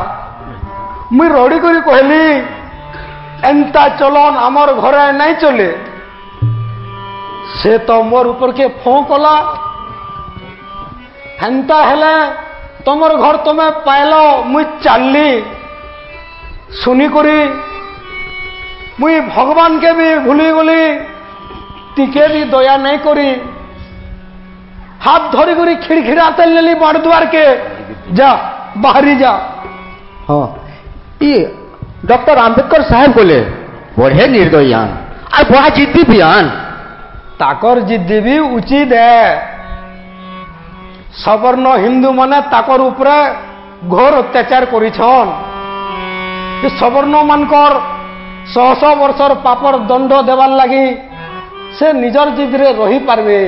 मुई रड़ी करी कहली एंता चलन आमर घरे नहीं चले से तो मोर ऊपर के फों कला हेंता हेले तुमर घर तुम्हें पाइलो मुई चालली सुनी करी मुई भगवान के भी भूली गली टिके भी दया नहीं करी हाथ धरी करी खिड़खिड़ाते लेली बाड़ द्वार के जा बाहरी जा। हाँ ये डॉक्टर आम्बेडकर साहब बोले बड़े निर्दयान আর বড় জিদ্দি বিয়ান তাকর জিদ্দি বি উচিত है সবর্ণ হিন্দু মানে তাকর উপরে ঘোর অত্যাচার করিছন সবর্ণ মানকর 100 বর্ষর পাপর দণ্ড দেবার লাগি সে নিজর জিদরে রহি পারবে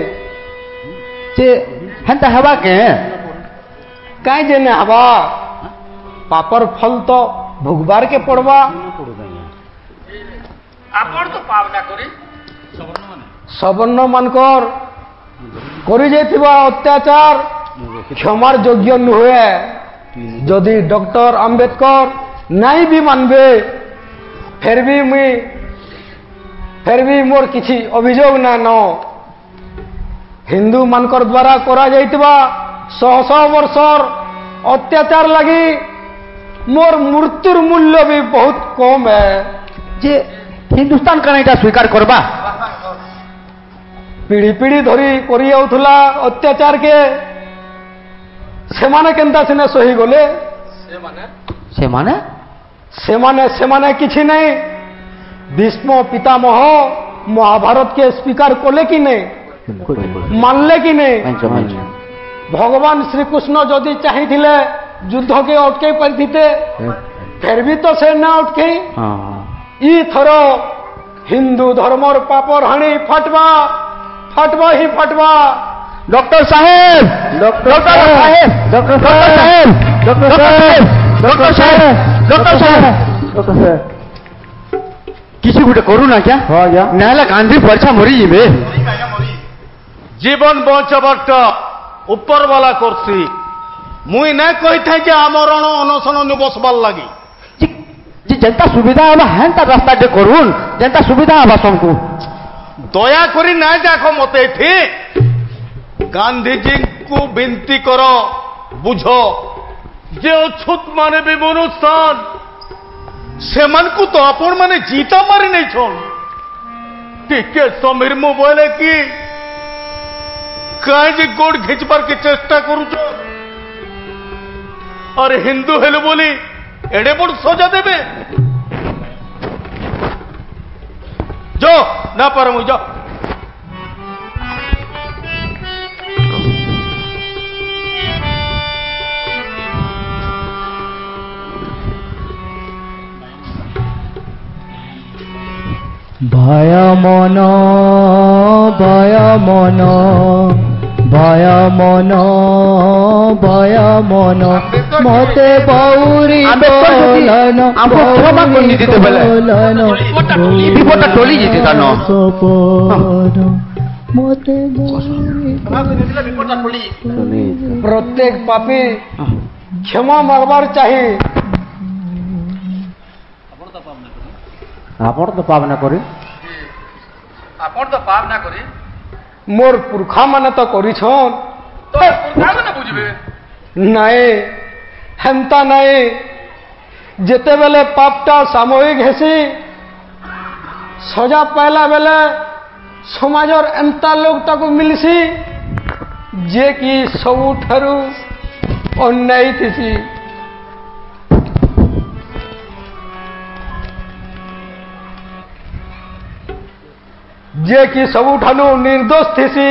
যে হেনতা হেবা কে কাই জেনে হবা পাপর ফল তো ভোগবার কে পড়বা আপন তো পাপ না করি সবর্ণ মানকর করি যাইଥିବା অত্যাচার ক্ষমার যোগ্য নুহে যদি ডক্টর আম্বেদকর নাই বি মানবে ফের বি মোর কিছু অভিযোগ না ন হিন্দু মানকর দ্বারা করা যাইଥିବା 100 বর্ষর অত্যাচার লাগি মোর মৃত্যুর মূল্য भी बहुत कम है যে হিন্দুস্তান কানা এটা স্বীকার করবা পিঢ়ি পিঢ়ি ধরি করি যাউথলা অত্যাচার কে সেমানে কেনতা সিনে সহি গলে সেমানে কিছু নাই ভীষ্ম পিতামহ মহাভারত কে স্বীকার করলে কি নেই মানলে কি নেই ভগবান শ্রীকৃষ্ণ যদি চাহিলে যুদ্ধকে অটকাই পারিতে ফের भी তো সে না অটকাই ই থর হিন্দু ধর্মর পাপর হানি ফাটবা হি ফাটবা ডক্টর সাহেব কিছু গোটে করু না ক্যা নাহলে গান্ধী পরছা মরি যাবে জীবন বঞ্চবারটা উপরবালা করছি মুই না কইথাই যে আমরণ অনশন বসবার লাগি যেটা সুবিধা হবা হেনতা রাস্তাতে করুন যেটা সুবিধা হবা সমকু দয়া করি না দেখো মতে এঠি গান্ধীজি কু বিনতি কর বুঝ যে অছুত মানে বি মনুষ্যান সেমানকু তো আপন মানে জিতা মারি নাই ছন টিকে সমীর মোবাইলে কি কাই যে গোড় ঘিচবার কি চেষ্টা করুছ আর হিন্দু হেলে বলি এড়ে বড় সজা দেবে যো না পারো মুই যা ভয়া মন মতে বৌরি বলন টলি যেতে জানো মতে প্রত্যেক পাপী ক্ষমা মাগবার চাহি আপন তো পাপ না করে মোর পুরখা মানে তো করিছন নাই হেমতা নাই যেতেবেলে পাপটা সাময়িক হেসি সজা পাইলা বেলে সমাজর এন্তা লোক তাকে মিলছি যে কি ସବୁଠାରୁ ଅନ୍ୟାୟ ଥିସି जे कि सबुठानु निर्दोष थीसी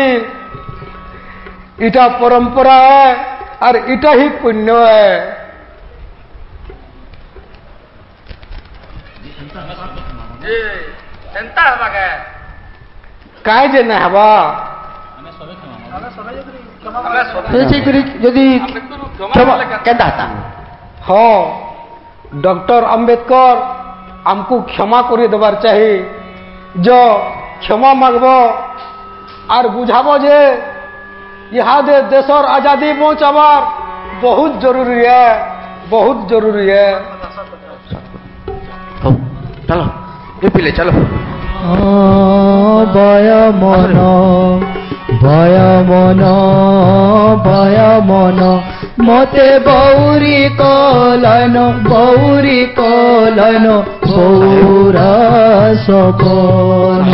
इटा परंपरा है और इटा ही पुण्य है काय जे न हवा যদি কেদা हाँ डॉक्टर अंबेडकर हमको क्षमा कर देवार चाहिए जो क्षमा मांगब और बुझाब जे इहादे देशर आजादी पहुंचाबार बहुत जरूरी है चलो ये पिले चलो ভয় মন মতে বৌরি কলন বৌরা সপন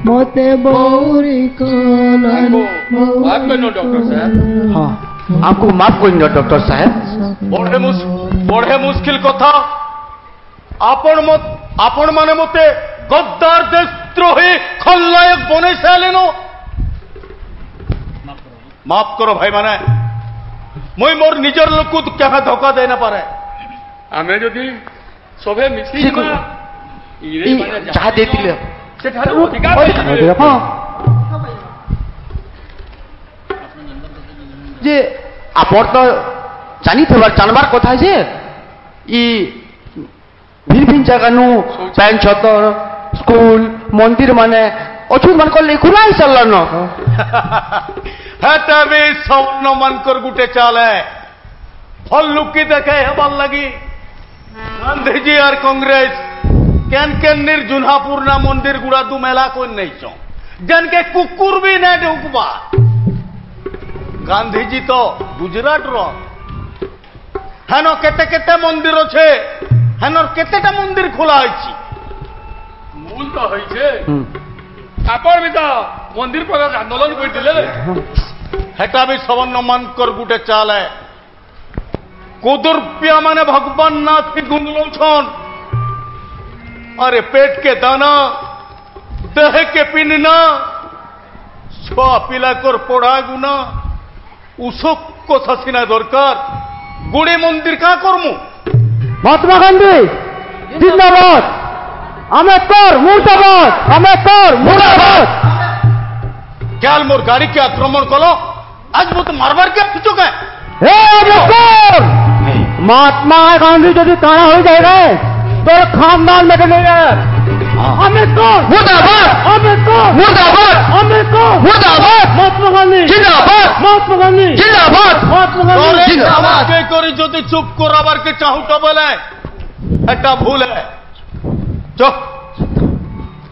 মতে বৌরি কলন हाँ आपको माफ करेंगे डॉक्टर साहब बड़े मुश्किल कथा आपण माने मते गद्दार বিদ্রোহী খলনায়ক বনে চাইলেন মাফ কর ভাই মানে মই মোর নিজের লোক কেমন ধোকা দেয় না পারে আমি যদি সবে মিশি ଯାହା ଦେଇଥିଲେ ଯେ ଆପଣ ତ ଜାଣିବାର କଥା ଯେ ଇ ଭିନ୍ନ ଭିନ୍ନ ଜାଗାନୁ ପ୍ୟାଣ୍ଟ ଛତର ସ୍କୁଲ ମନ୍ଦିର ମାନେ ଅଛୁତ ମାନଙ୍କର ଲାଗି ଖୋଲା ହେଇ ଚାଲିଲାନ ହେଟା ବି ସବର୍ଣ୍ଣ ମାନଙ୍କର ଗୁଟେ ଚାଲେ ଫଲ ଲୁକି ଦେଖେ ହେବାର ଲାଗି ଗାନ୍ଧୀजी আর কংগ্রেস কেন কেন নির জুনহাপুর না মন্দির গুড়া দু মেলা কোন নেই জনকে কুকুর भी नहीं ঢুকবা গান্ধীজি তো গুজরাট র হেন কেতে কেতে মন্দির আছে হেনর কেতেটা মন্দির খোলা হয়েছি মূল তো হয়েছে আপন भी তো মন্দির প্রকাশ আন্দোলন করে দিলে হেটা भी সবর্ণ মানকর গুটে চালে कुदुर्पिया माने भगवान नाथ की गुंगलो छन अरे पेट के दाना देह के पिनना छुआ पिला कर पढ़ा गुना उसक को ससिना दरकार गुड़ी मंदिर का करमु महात्मा गांधी जिंदाबाद आंबेडकर मुर्दाबाद आंबेडकर मुर्दाबाद क्या मोर गाड़ी के आक्रमण कलो आज वो तो मारवार के खींचो गए महात्मा गांधी यदि काना हो जाएगा तो खानदान में चलेगा अम्बेडकर मुर्दाबाद अम्बेडकर मुर्दाबाद अम्बेडकर मुर्दाबाद महात्मा गांधी जिंदाबाद महात्मा गांधी जिंदाबाद महात्मा गांधी जिंदाबाद के करी যদি চুপ করাবার কে চাহু তো বলে এটা ভুল है चुप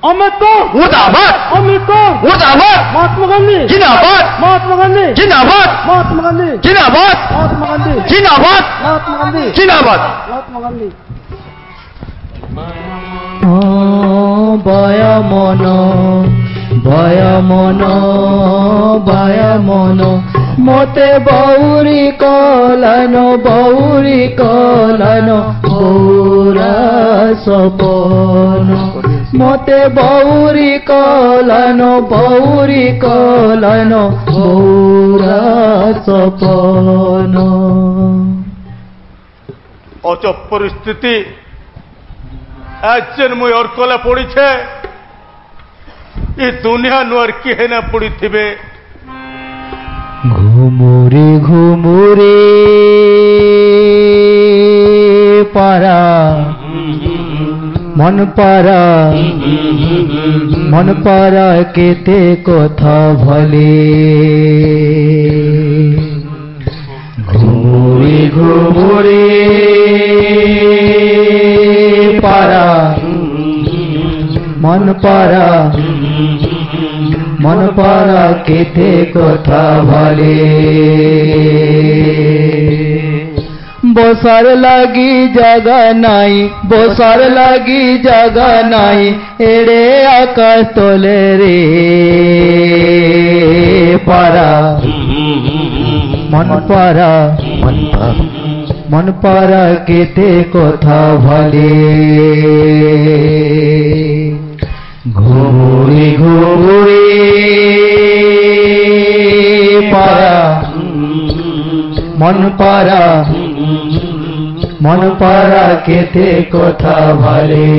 अम्बेडकर मुर्दाबाद अम्बेडकर मुर्दाबाद महात्मा गांधी जिंदाबाद महात्मा गांधी जिंदाबाद महात्मा गांधी जिंदाबाद महात्मा गांधी जिंदाबाद महात्मा गांधी जिंदाबाद महात्मा गांधी भय मन भय मन भय मन मते बौरी कलन बौरा सपन मते बौरी कलन बौरा सपन অচপ পরিস্থিতি একজন মুই অর্কলে পড়িছে এই দুনিয়া নুয়ার কি হেনা পড়িথিবে ঘুমুরে ঘুমুরে পারা মন পারা কেতে কথা ভলে ঘুমুরে ঘুমুরে পারা মন পারা কেতে কথা ভলে বসার লাগি জাগা নাই বসার লাগি জাগা নাই এড়ে আকাশ তলে রে পারা মন পারা কেতে কথা ভলে ঘুরে ঘুরে পারা মন পারা কেতে কথা ভলে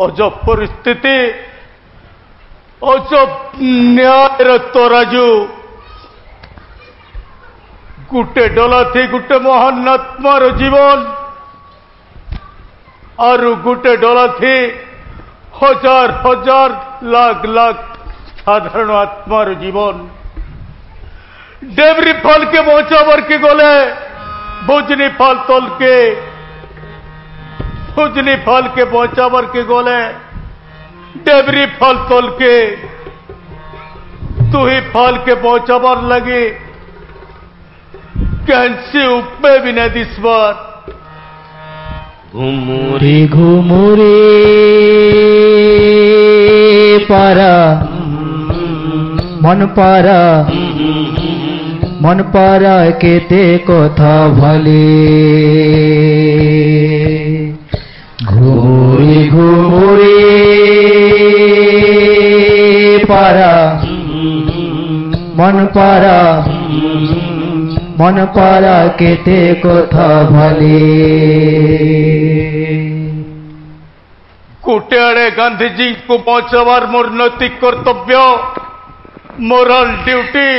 অজব পরিস্থিতি অজব ন্যায়ের তরাজু গুটে ডলাথি গুটে মহান আত্মার জীবন আর গুটে ডলাথি হাজার হাজার লাখ লাখ সাধারণ আত্মার জীবন ডেবরি ফলকে বচাবার কি গলে বুঝনি ফল তলকে বুঝনি ফলকে বচাবার কি গলে ডেবরি ফল তলকে তুই ফলকে বচাবার লাগে कैंसी उपे भी न दिसबार घुमुरे घुमुरे पारा मन पारा केते कथा भले ঘুরি ঘুরি পারা মন পারা কেতে কথা ভালে गोटे आड़े गांधी जी को पहुंचावार मोर नैतिक कर्तव्य मोरल ड्यूटी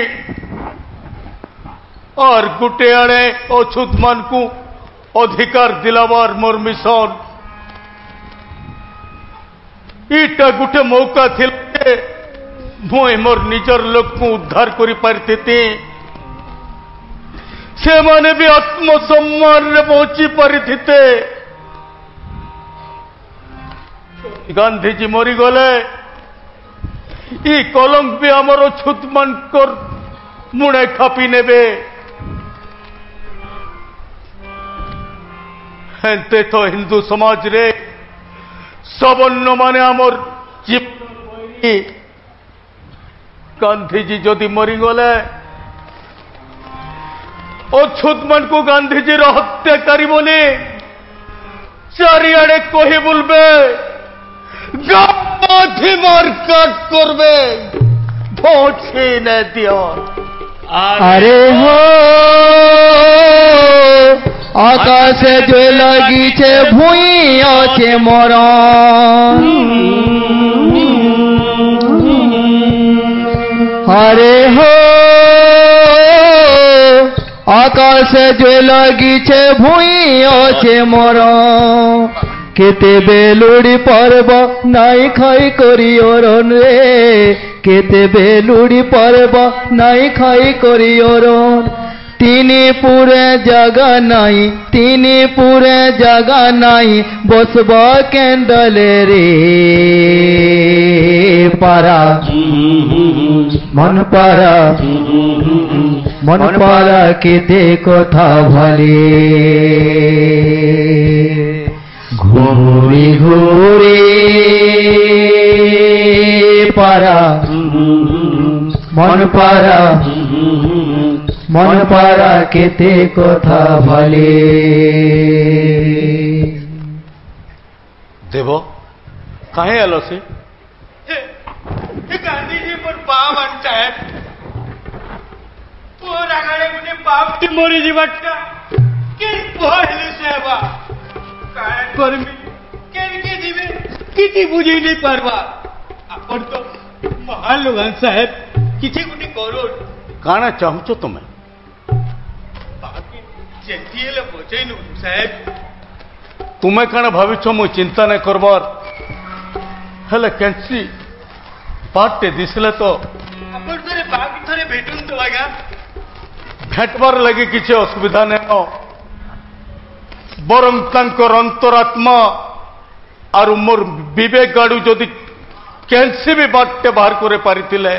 और गोटे आड़े अछूत मान को अधिकार दिलावार मोर मिशन इटा गोटे मौका थिले मुई मोर निजर लोक को उद्धार करि पारिथिति से माने भी आत्मसम्मान रे पहुंची पारिथिते गांधी जी मरी गले ई कलंक भी आमर अछूत मान कर मुड़े खापी नेबे हेंते तो हिंदू समाज रे सबन्न माने आमर जीवन गांधी जी जदि मरी गले अछूत मान को गांधी जी हत्याकारी बोली चारिआडे कही बोलबे गांधी मारकाट करबे भोट छीने दियो अरे हो आकाशे जो लगीछे भुई আছে মরণ अरे हो आकाशे जो लगीछे भुई আছে মরণ केते बेलुड़ी पर्व नाई खाई करी ओरन रे केते बेलुड़ी पर्व नाई खाई करी ओरन तीनी पूरे जगह नाई बसबा कैंडले रे पारा मन पारा केते कथा भले घूरी घूरी पारा मन पारा केते कथा भले देव कहे आलो से गांधी जी पर पाव अंटा है पूरा गाड़े मुझे पाव की मोरी जी बटका किन पहले सेवा काय करमी केन के दिवे किछि बुझी नहीं पारबा अपन तो महान लोगन साहेब किछि गुटी करो काना चाहछो तुमे बाकी जेतिले बचैनु साहेब तुमे काना भाविछो मो चिंता न करबार हले कैंसी पाटे दिसले तो अपन थरे बाकी थरे भेटुन तो आगा भेटबार लगे किछि असुविधा नै हो बरं तांकर अंतरात्मा और मोर विवेक गाड़ू जदि कैंसी भी बाटे बाहर करे पारिथिले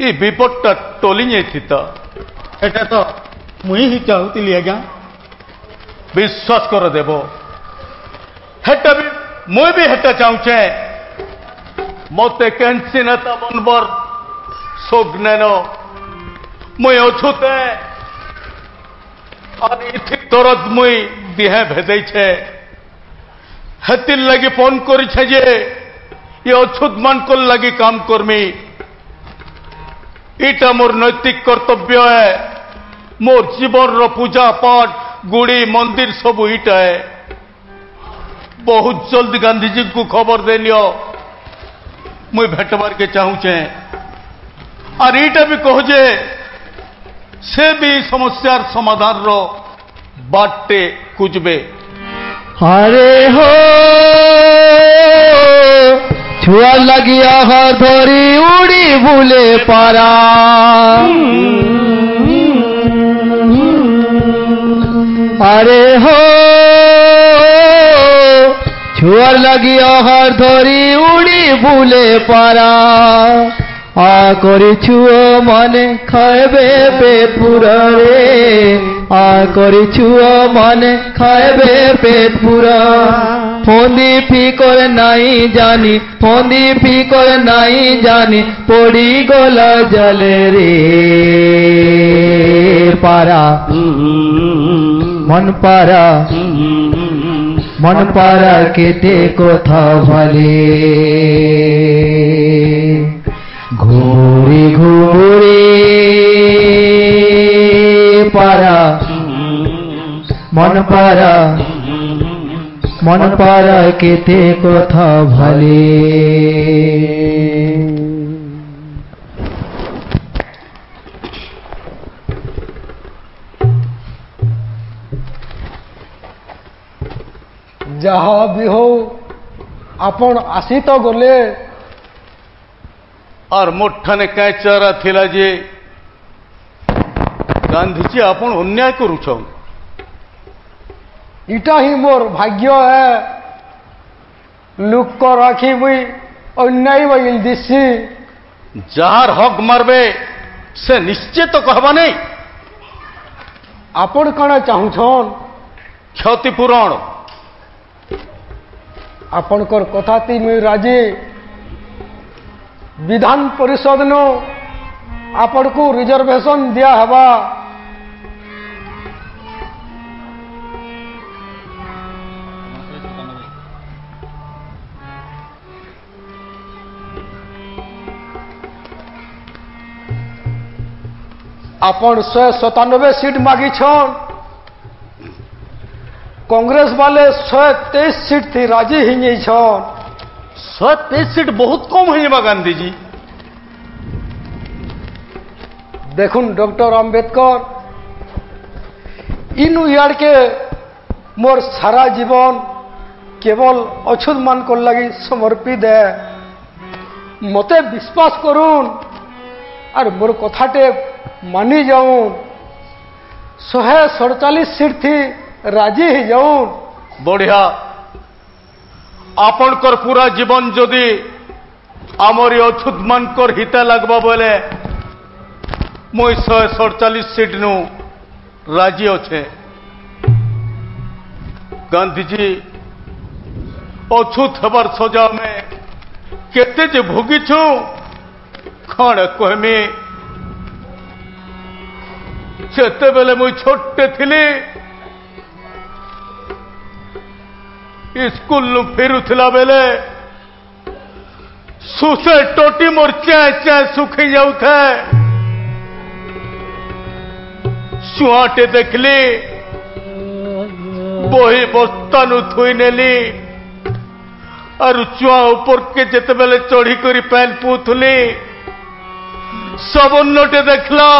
ई विपदटा टोली जाइथिता एटा तो मुई ही चाहूतिली आज्ञा विश्वास कर देव हेटा भी मुई भी हेटा चाहूचे मते कैंसी नेता बनबर सोग्नेन मुई अछुते और इथि दरद मुई दिहे भेदै छे हेतिल लगी फोन करी छे जे ये अछुत मान को लगी काम करमी इटा मोर नैतिक कर्तव्य है मोर जीवन रो पूजा पाठ गुड़ी मंदिर सब इटा है बहुत जल्दी गांधी जी को खबर दे लियो मुई भेटबार के चाहूचे और इटा भी कहो जे से भी समस्यार समाधान रो बाटे खुजबे अरे हो छुआ लगिया हर धरी उड़ी भूले पारा अरे हो छुआ लगिया हर धरी उड़ी भूले पारा आ करी छुओ माने खाएबे पेट पूरा रे आ करी छुओ माने खाएबे पेट पूरा फोंदी फिकर नहीं जानी पड़ी गला जले रे पारा मन पारा केते कथा भाले घूरी घूरी पारा मन पारा केते कथा भाले जहाँ भी हो आपण आसी तो गले और मोठाने क्या चारा थिला जे गांधीजी आपण अन्याय करूछ इटा ही मोर भाग्य है लोक को राखी मुई अन्याय वही दिसी जार हक मारबे से निश्चित तो कहबा नहीं आपण कण चाहूछन क्षतिपूरण आपणकर कथा ती मुई राजी विधान परिषद नो आपण को रिजर्वेशन दिया हवा आपण 197 सीट मागी छन कांग्रेस वाले 123 सीट थी राजी ही नहीं छन 123 सीट बहुत कम है गांधी जी देखुन डॉक्टर अंबेडकर इन यार के मोर सारा जीवन केवल अछूत मान को लगी समर्पित है मते विश्वास करूं और मोर कथाटे मानी जाऊं 147 सीट थी राजी ही जाऊं बढ़िया आपणकर पूरा जीवन जदि आमरी अछूत मानकर हिता लगबा बोले मुई 147 सीट नु राजी अच्छे गांधी जी अछूत हबार सजा में केते जे भोगी छु कण कहमी सेते बेले मुई छोटे थिली स्कूल फेरुला बेले सुसे टोटी मोर चाय चाय सुखी जाऊ थे सुहाटे देखली बही बस्ता नु थुई नेली और चुआ ऊपर के जेते बेले चढ़ी करी पैन पुथली सबन्नटे देखला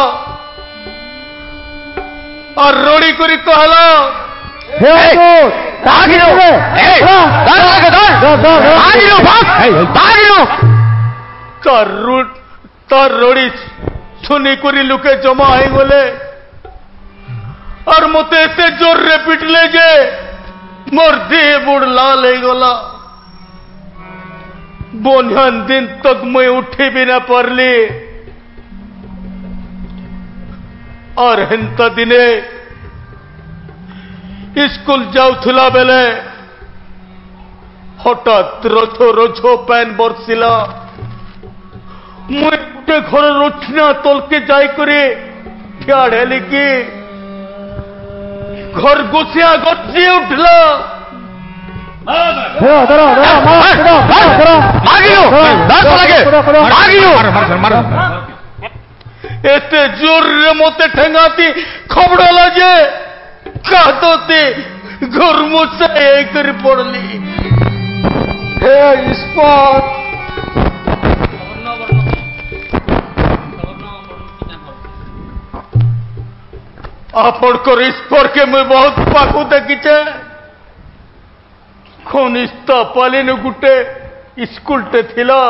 और रोड़ी करी कहला तार रोड़ी छुनी करी लुके जमा हो गले और मते एते जोर रे पिटले जे मोर देह बुड़ लाल हो गला बोनियान दिन तक मैं उठी भी ना पारली और हेंता दिने स्कूल जाऊला बेले हठात रथो रछो पैन बरसिला मुझे गोटे घर रोचना तलके जाई करे ठिया हेली कि घर गोसिया गची उठला एते जोर रे मते ठेंगाती खबड़ला जे कहते घर मुझसे कर पड़ली हे इस्पात आपणकर ईश्वर के मुझे बहुत पाखु देखीचे खनिस्ता पालिन गुटे स्कूलटे थिला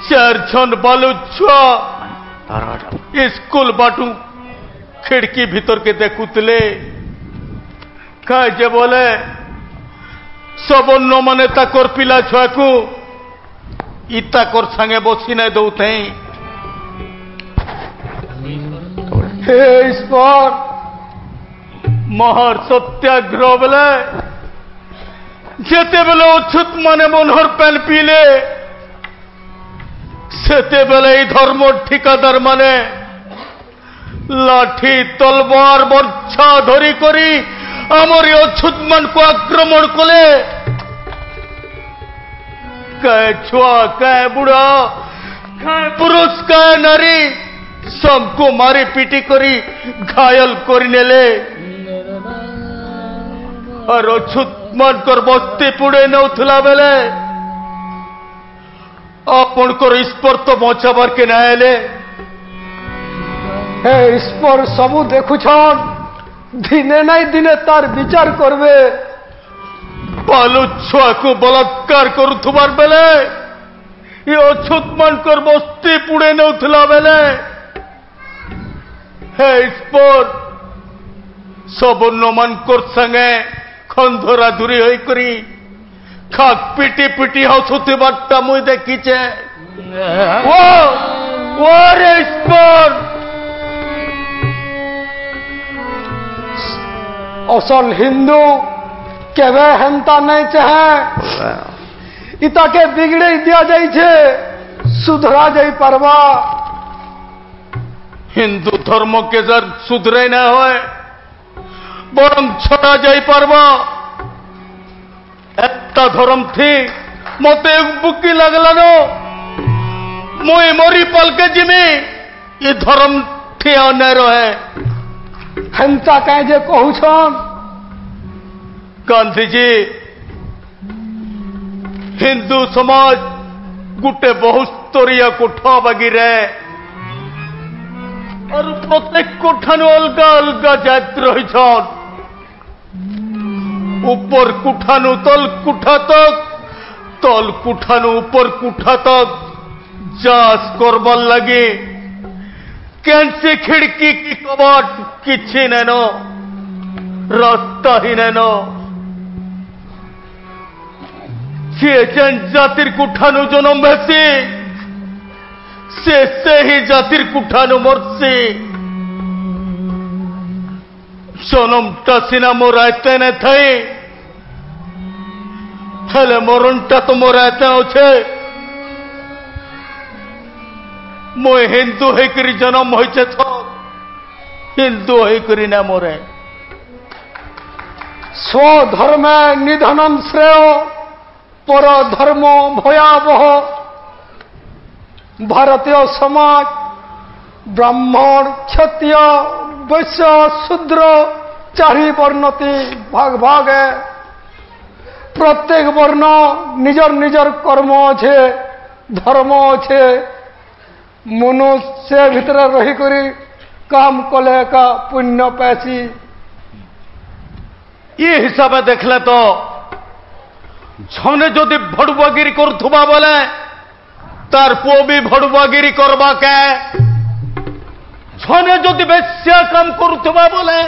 4 जन बालू छुआ स्कूल बाटू खिड़की भीतर के देखुतले कहे जे बोले सबन्न माने ताकर पिला छुआ को इताकर संगे बसी नहीं दौते हे ईश्वर महार सत्याग्रह बेले जेते बेले अछूत माने मनोहर पेन पीले सेते बेले धर्म ठिकादार माने लाठी तलवार बर्छा धरी करी आमर अछूत मान को आक्रमण कले काय छुआ काय बुढ़ा काय पुरुष काय नारी सबको मारी पीटी करी घायल कर नेले और अछूत मान कर बस्ती पुड़े नौथला बेले आपण कर ईश्वर तो बचाबार के नायले हे ईश्वर सबू देखुछन दिने नहीं दिने तार विचार करबे बालू छुआ को बलात्कार करुथुबार बेले ये अछूत मान कर बस्ती पुड़े नौथला बेले हे ईश्वर सबर्ण मान कर संगे खंधरा दूरी होई करी खाक पिटी पिटी हसुथिबारटा मुई देखिचे वो रे ईश्वर असल हिंदू केवे हेंता नहीं चाहे इता के बिगड़े दिया जाई छे सुधरा जाई परवा हिंदू धर्म के जर सुधरे न होए बरम छड़ा जाई परवा एता धर्म थी मते बुकी लगला नो मुई मरी पल के जिमी ये धर्म थी न रहे हेंता कहे जे कहू छन गांधी जी हिंदू समाज गुटे बहुस्तरीय कोठा बगिरे और प्रत्येक कोठानु अलगा अलगा जात रही छन ऊपर कुठानु तल कुठा कुठानु ऊपर कुठा तक जांच करबार लगे कैंसी खिड़की की कबाट किछि नेनो रास्ता ही नेनो से जनजातिर कुठानु जन्म भेसी से ही जातिर कुठानु मरसी जन्मटा सिना मोर आयते न थई हेले मरणटा तो मोर आयते अच्छे मोय हिंदू होकर जन्म होइछे तो हिंदू होकर ना मोरे स्वधर्म निधनम श्रेय पर धर्म भयावह भारतीय समाज ब्राह्मण क्षत्रिय वैश्य शूद्र चारि वर्णति भाग भाग है प्रत्येक वर्ण निजर निजर कर्म अच्छे धर्म अच्छे मनुष्य भीतर रही करी काम कले का पुण्य पैसी ये हिसाब देखले तो जने जदि भड़ुआगिरी करुथुबा बोले तार पुओ भी भड़ुआगिरी करबा के जने जदि बेश्या काम करुथुबा बोले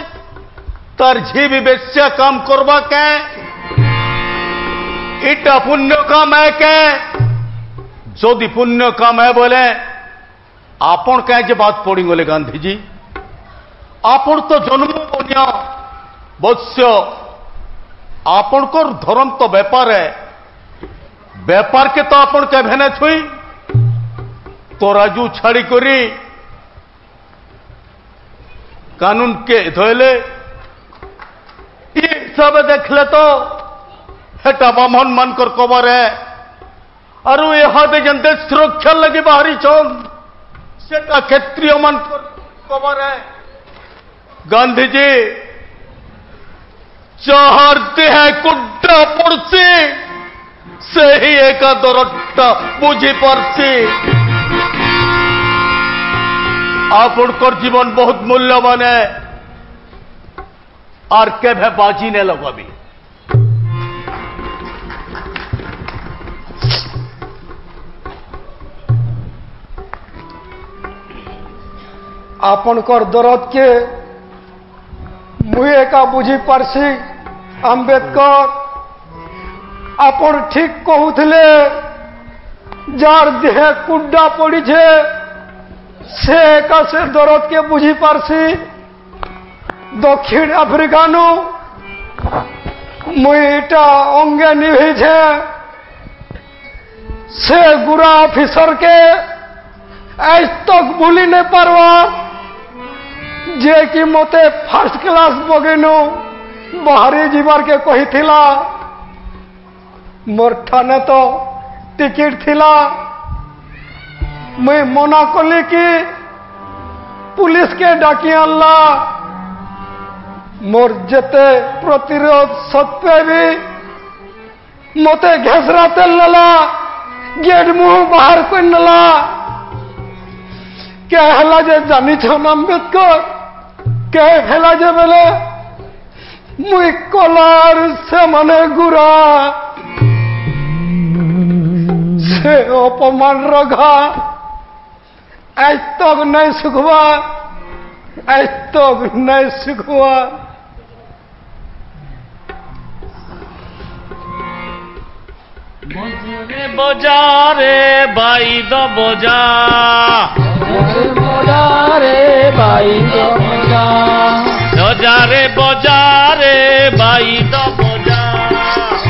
तार झी भी बेश्या काम करबा के इटा पुण्य काम है के जदि पुण्य काम है बोले आपण कहे जे बात पड़ी गले गांधी जी आपण तो जन्म बनिया वत्स्य आपण को धर्म तो व्यापार है व्यापार के तो आपण के भेने छुई तो राजू छाड़ी करी कानून के धोले ये सब देखले तो हेटा बामन मानकर कबर है और यहाँ दे जनते सुरक्षा लगे बाहरी चौन सेटा क्षेत्रीय मानकर कबर है गांधी जी चाहते हैं कुड्डा पड़सी से ही एक दरट्टा बुझी पारसी आपनकर जीवन बहुत मूल्यवान है और केभे बाजी ने लगबी आपनकर दरद के मुहे का बुझी पारसी आंबेडकर आपण ठीक कहूले जार देह कुड्डा पड़ी छे से का से दरद के बुझी पारसी दक्षिण अफ्रिका नु मुईटा अंगे निभे छे से गुरा ऑफिसर के आज तक भूली नहीं पारवा जे कि मते फर्स्ट क्लास बगेनो बाहरी जीवार के कही थिला मोर ठाने तो टिकट थिला मैं मना कली कि पुलिस के डाकी आनला मोर जेते प्रतिरोध सत्वे भी मते घेसरा तेल नला गेट मुह बाहर को नला क्या हला जे जानी छन अम्बेडकर क्या हेला जे बेले मुई कलार से मने गुरा से अपमान रखा आज तक नहीं सुखवा आज तक नहीं सुखवा बजारे बाई द बजा বজারে বাইদ বজা बजारे बजारे बाई द बजा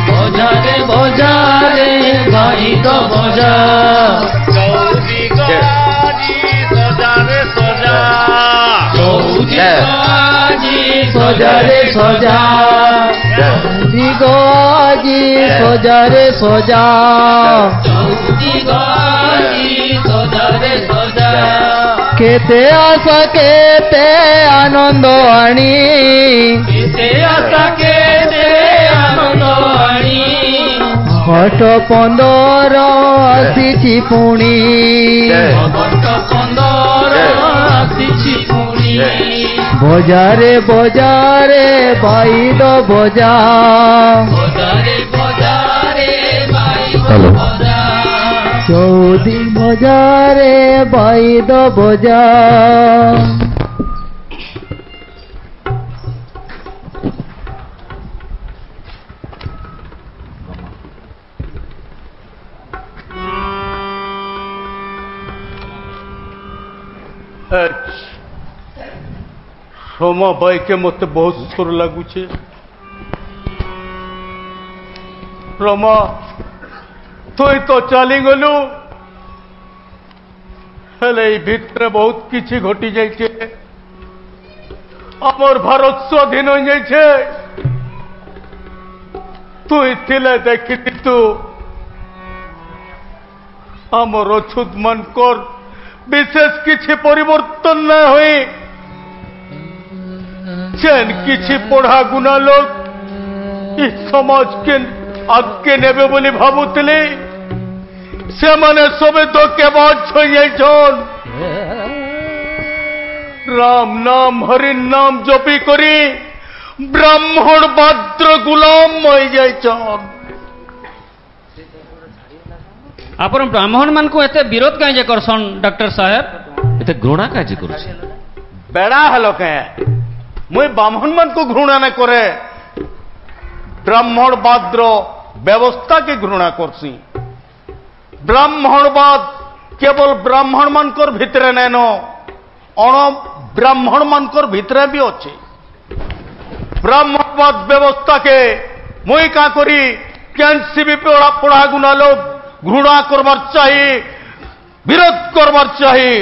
বজারে বজারে বাইদ বজা चौदी गाजी सजारे सजा চৌদি গাজি সজারে সজা চৌদি গাজি সজারে সজা চৌদি গাজি সজারে সজা কেতে আশা কেতে আনন্দ আনি কেতে আশা কেতে আনন্দ আনি ঘট 15 আসিছি পুনি ঘট 15 আসিছি পুনি বজারে বজারে বাইদ বজা বজারে বজারে বাইদ বজা চৌদি বজারে বাইদ বজা सोमा बाई के मत बहुत सुर लगुचे रमा तुई तो चली गलु हेले भितर बहुत किछि घटी जाइछे हमर भारत स्वाधीन हो जाइछे तुई थिले देखि तू हमर अछूत मनकर विशेष किछि परिवर्तन न होई चैन किछि पढ़ा गुना लोग इस समाज के आगे नेबे बोली भाबुतले से माने सबे तो के बाद छन राम नाम हरि नाम जपी करी ब्राह्मण बाद्र गुलाम होई जाइछन आपण ब्राह्मण मान को एते विरोध काहे जे करसन डॉक्टर साहब एते घृणा काहे करूछ बेड़ा हलो के मुई ब्राह्मण मान को घृणा न करे ब्राह्मणवाद व्यवस्था के घृणा करसी ब्राह्मणवाद केवल ब्राह्मण मानकर भितरे नैन अण ब्राह्मण मानकर भितरे भी अच्छे ब्राह्मणवाद व्यवस्था के मुई का करी कैंसी भी पढ़ा गुना लोग घृणा करवार चाहिए विरोध करवार चाहिए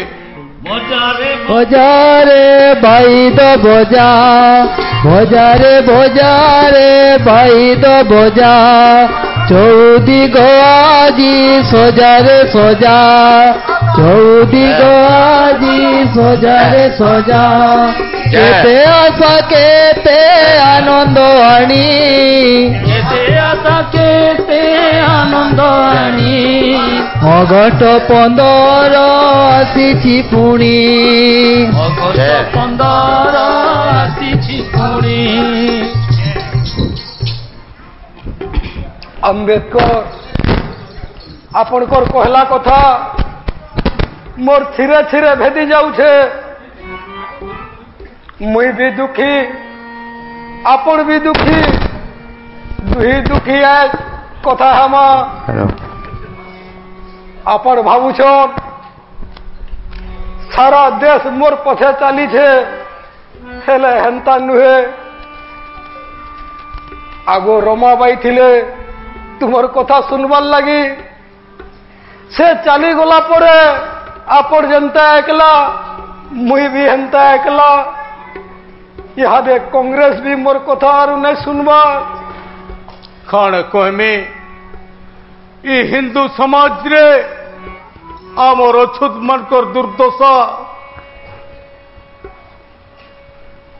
বজারে বাইদ বজা বজারে বজারে বাইদ বজা চৌদি গাজি সজারে সজা চৌদি গাজি সজারে সজা কেতে আশা কেতে আনন্দ আনি কেতে আশা কেতে আনন্দ আনি অগট 15 আসিছি পুনি অগট 15 আসিছি পুনি अम्बेडकर आपणकर कहला कथा मोर छिरे छिरे भेदी जाऊे मुई भी दुखी आपण भी दुखी दुही दुखी है कथा हम आपण भावुछन सारा देश मोर पछे चली छे हेले हेंता नुहे आगो रमाबाई थिले तुमर कथा सुनवार लगी से चली गला परे आपण जनता एकला मुई भी हेंता एकला इहादे कांग्रेस भी मोर कथा आरु नहीं सुनवा खाण कहमे ई हिंदू समाज रे आमर अछूत मानकर दुर्दशा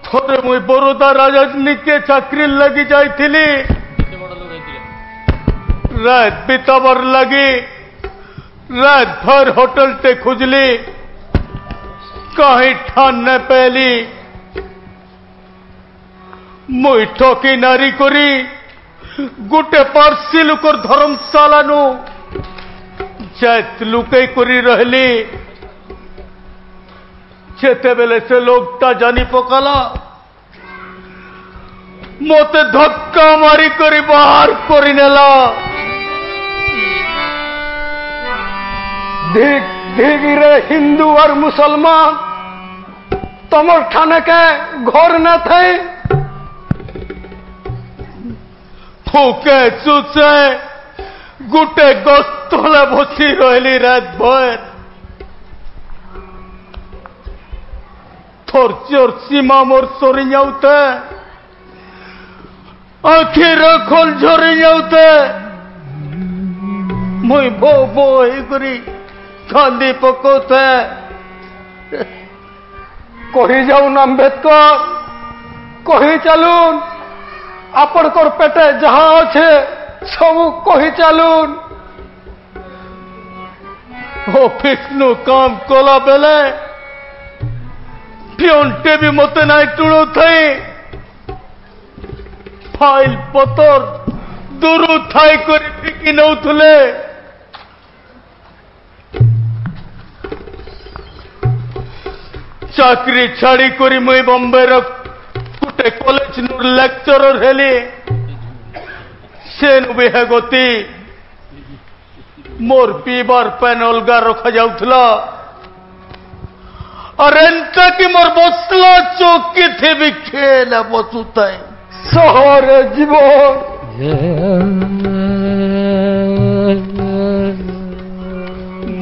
थोड़े मुई बरोदा राजधानी के चाकरी लगी जाइथिली रात बितावर लगी रात भर होटल ते खुजली कहीं ठान न पैली मुई ठकी नारी करी गोटे पार्सी लुकर धर्मशाला नु जात लुकई करी रहली जेते बेले से लोकटा जानी पकाला मोते धक्का मारी करी बाहर करी नेला धीग रे हिंदू और मुसलमान तमर ठाने के घर न थे फूके चुचे गुटे गस्तले बसी रहली रात भर थोर चोर सीमा मोर सोरी जाऊते आखिर खोल झोरी जाऊते मुई बो बो करी खांदी पकोते कही जाऊन अम्बेडकर कही चलून आपणकर पेटे जहाँ अच्छे सब कही चलून ऑफिस नु काम कला बेले पियोंटे भी मते नाई टुणु थई फाइल पतर दूरू थाई करी फिकी नउथले चाकरी छाड़ी करी मुई बॉम्बे रो कुटे कॉलेज नु लेक्चरर हेली सेन भी है गति मोर पीबार पेन अलगा रखा जाउथला और एंता की मोर बसला चौकी थे भी खेल बसुताई शहर जीवन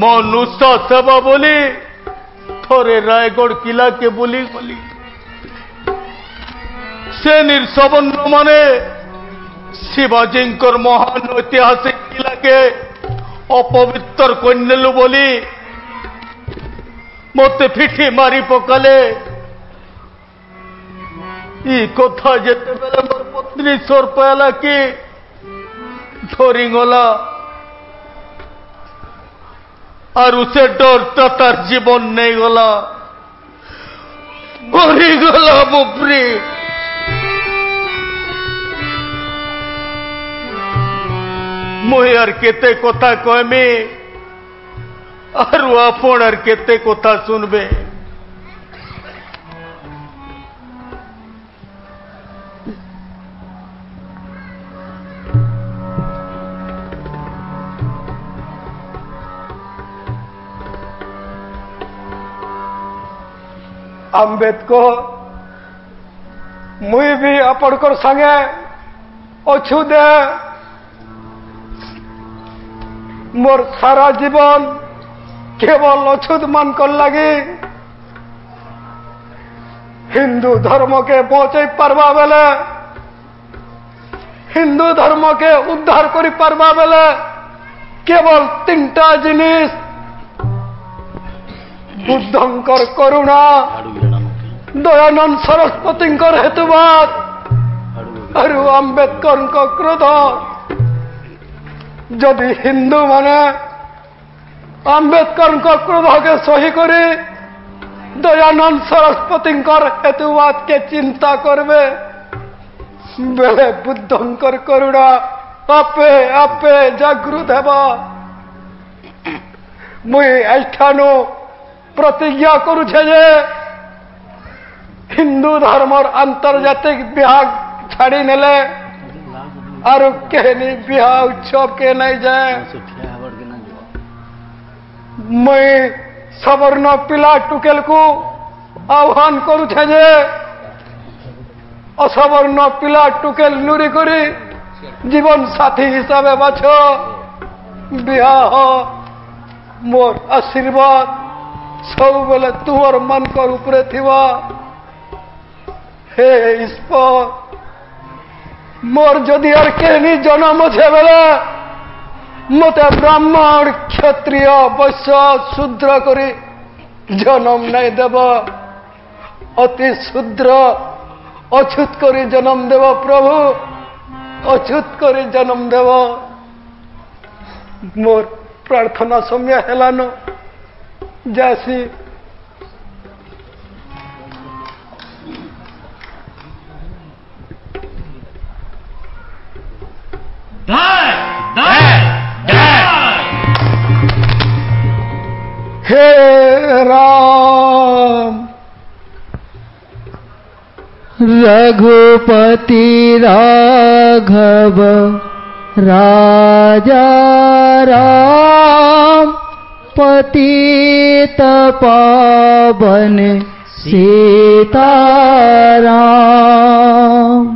मनुष्य सेवा बोली थोड़े रायगढ़ किला के बोली बोली से निर्सबन्न माने शिवाजी महान ऐतिहासिक किला के अपवित्र कन्यालु बोली मत फिठी मारी पकाले ई कथा जेते बेले मोर पत्नी सोर पाला कि धरी गला और उसे डरता तार जीवन नहीं गला मरी गला बुपरी मुई और केते कथा कहमी और आपण और केते कथा सुनबे अम्बेडकर मुई भी आपणकर संगे अच्छु दे मोर सारा जीवन केवल अछूत मान कर लगी हिंदू धर्म के बचाई पारबा बेले हिंदू धर्म के उद्धार करी पारबा बेले केवल तीनटा जिनिस बुद्धंकर करुणा दयानंद सरस्वतींकर हेतुवाद और अम्बेडकर क्रोध जदि हिंदू माने अम्बेडकर क्रोध के सही करी दयानंद सरस्वती हेतुवाद के चिंता करबे बेले बुद्धंकर करुणा आपे आपे जागृत हेबा मुई ऐठानु प्रतिज्ञा करुछे जे हिंदू धर्मर आंतर्जातिक विभाग छाड़ी नेले और कहनी बिहा उत्सव के नहीं जाए मैं सवर्ण पिला टुकेल को आह्वान करुछे जे असवर्ण पिला टुकेल नुरी करी जीवन साथी हिसाबे बाछ बिहा मोर आशीर्वाद सब बेले तुमर मन कर उपरे थिवा हे ईश्वर मोर जदि और केनी जन्म छे बेले मते ब्राह्मण क्षत्रिय वैश्य शूद्र करी जन्म नहीं देव अति शूद्र अछूत करी जन्म देव प्रभु अछूत करी जन्म देव मोर प्रार्थना समय हेलानो जैसी हे राम रघुपति राघव राजा राम पतित पावन सीताराम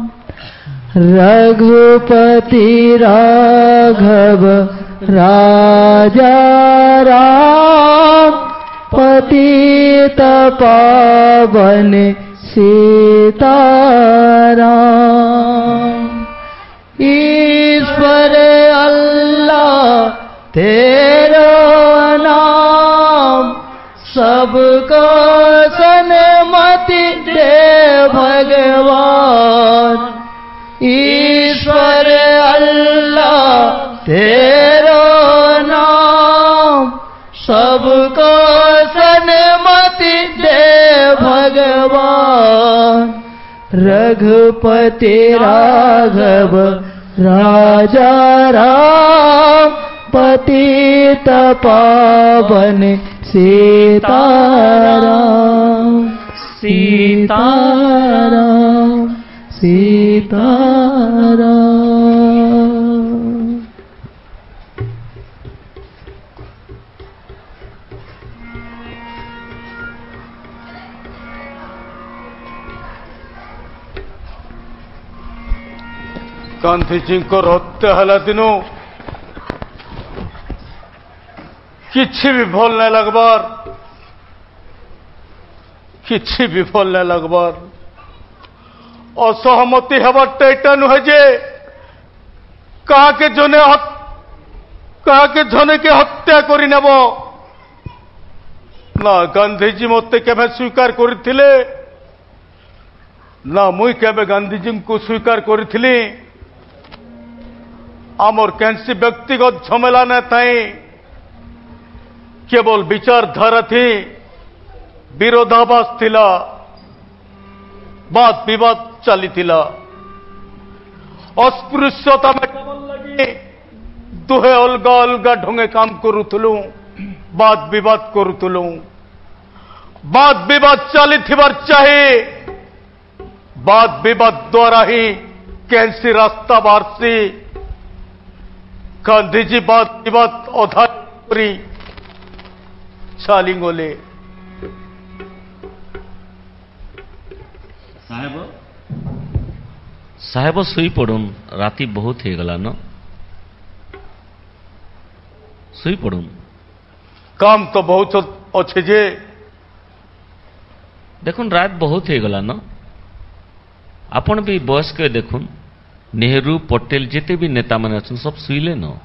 रघुपति राघव राजा राम पतित पावन सीताराम ईश्वर अल्लाह तेरा नाम सबको सन्मति दे भगवान ईश्वर अल्लाह तेरा नाम सबको सन्मति दे भगवान रघुपति राघव राजा राम पतित पावन सीताराम सीताराम सीताराम गांधीजी हत्या हला दिनों किछि भी भल नहीं लगबार किछि भी भल नहीं लगबार असहमति हबारटा एटा नुहे जे कहा के जने के हत्या करि नेब ना गांधीजी मते केबे स्वीकार करिथिले ना मुई केबे गांधीजी को स्वीकार करिथिली आमर कैंसी व्यक्तिगत झमेला न थाई केवल विचारधारा थी विरोधाभास थिला बात विवाद चली थिला अस्पृश्यता में लगी दुहे अलगा अलगा ढंगे काम करुथलु बात विवाद करुथलु बात विवाद चली थिबार चाहे बात विवाद द्वारा ही कैंसी रास्ता बारसी गांधीजी बात विवाद अधा करी चालीगले साहेब शुई पड़ुन राति बहुत हो गला न शुई पड़ुन काम तो बहुत अच्छे जे देखुन रात बहुत हो गला न आपण भी बयस्क देखुन नेहरू पटेल जिते भी नेता माने अछन सब शुइले न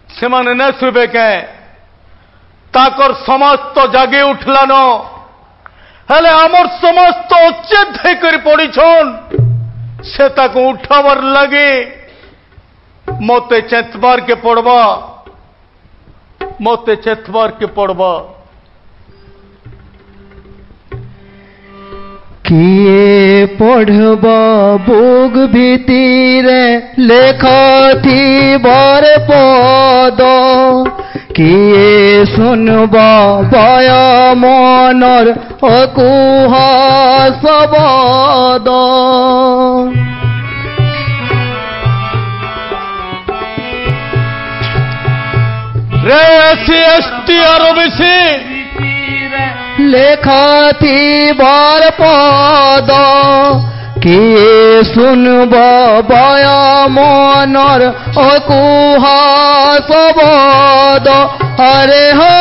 से माने न शुबे के ताकर समाज तो जागे उठला न हेले आमर समाज तो अचेत होकर पड़ी छन से ताको उठावर लगे मते चेतबार के पड़बा मते चेतबार के पड़बा किए पढ़ब बुग भीतिरे लेख थी बर पद किए सुनब बय मनर अकुह शबद रे एससी एसटी और ओबीसी लेख थी बर पद किए सुनब बय मनर अकुह शबद हरे हो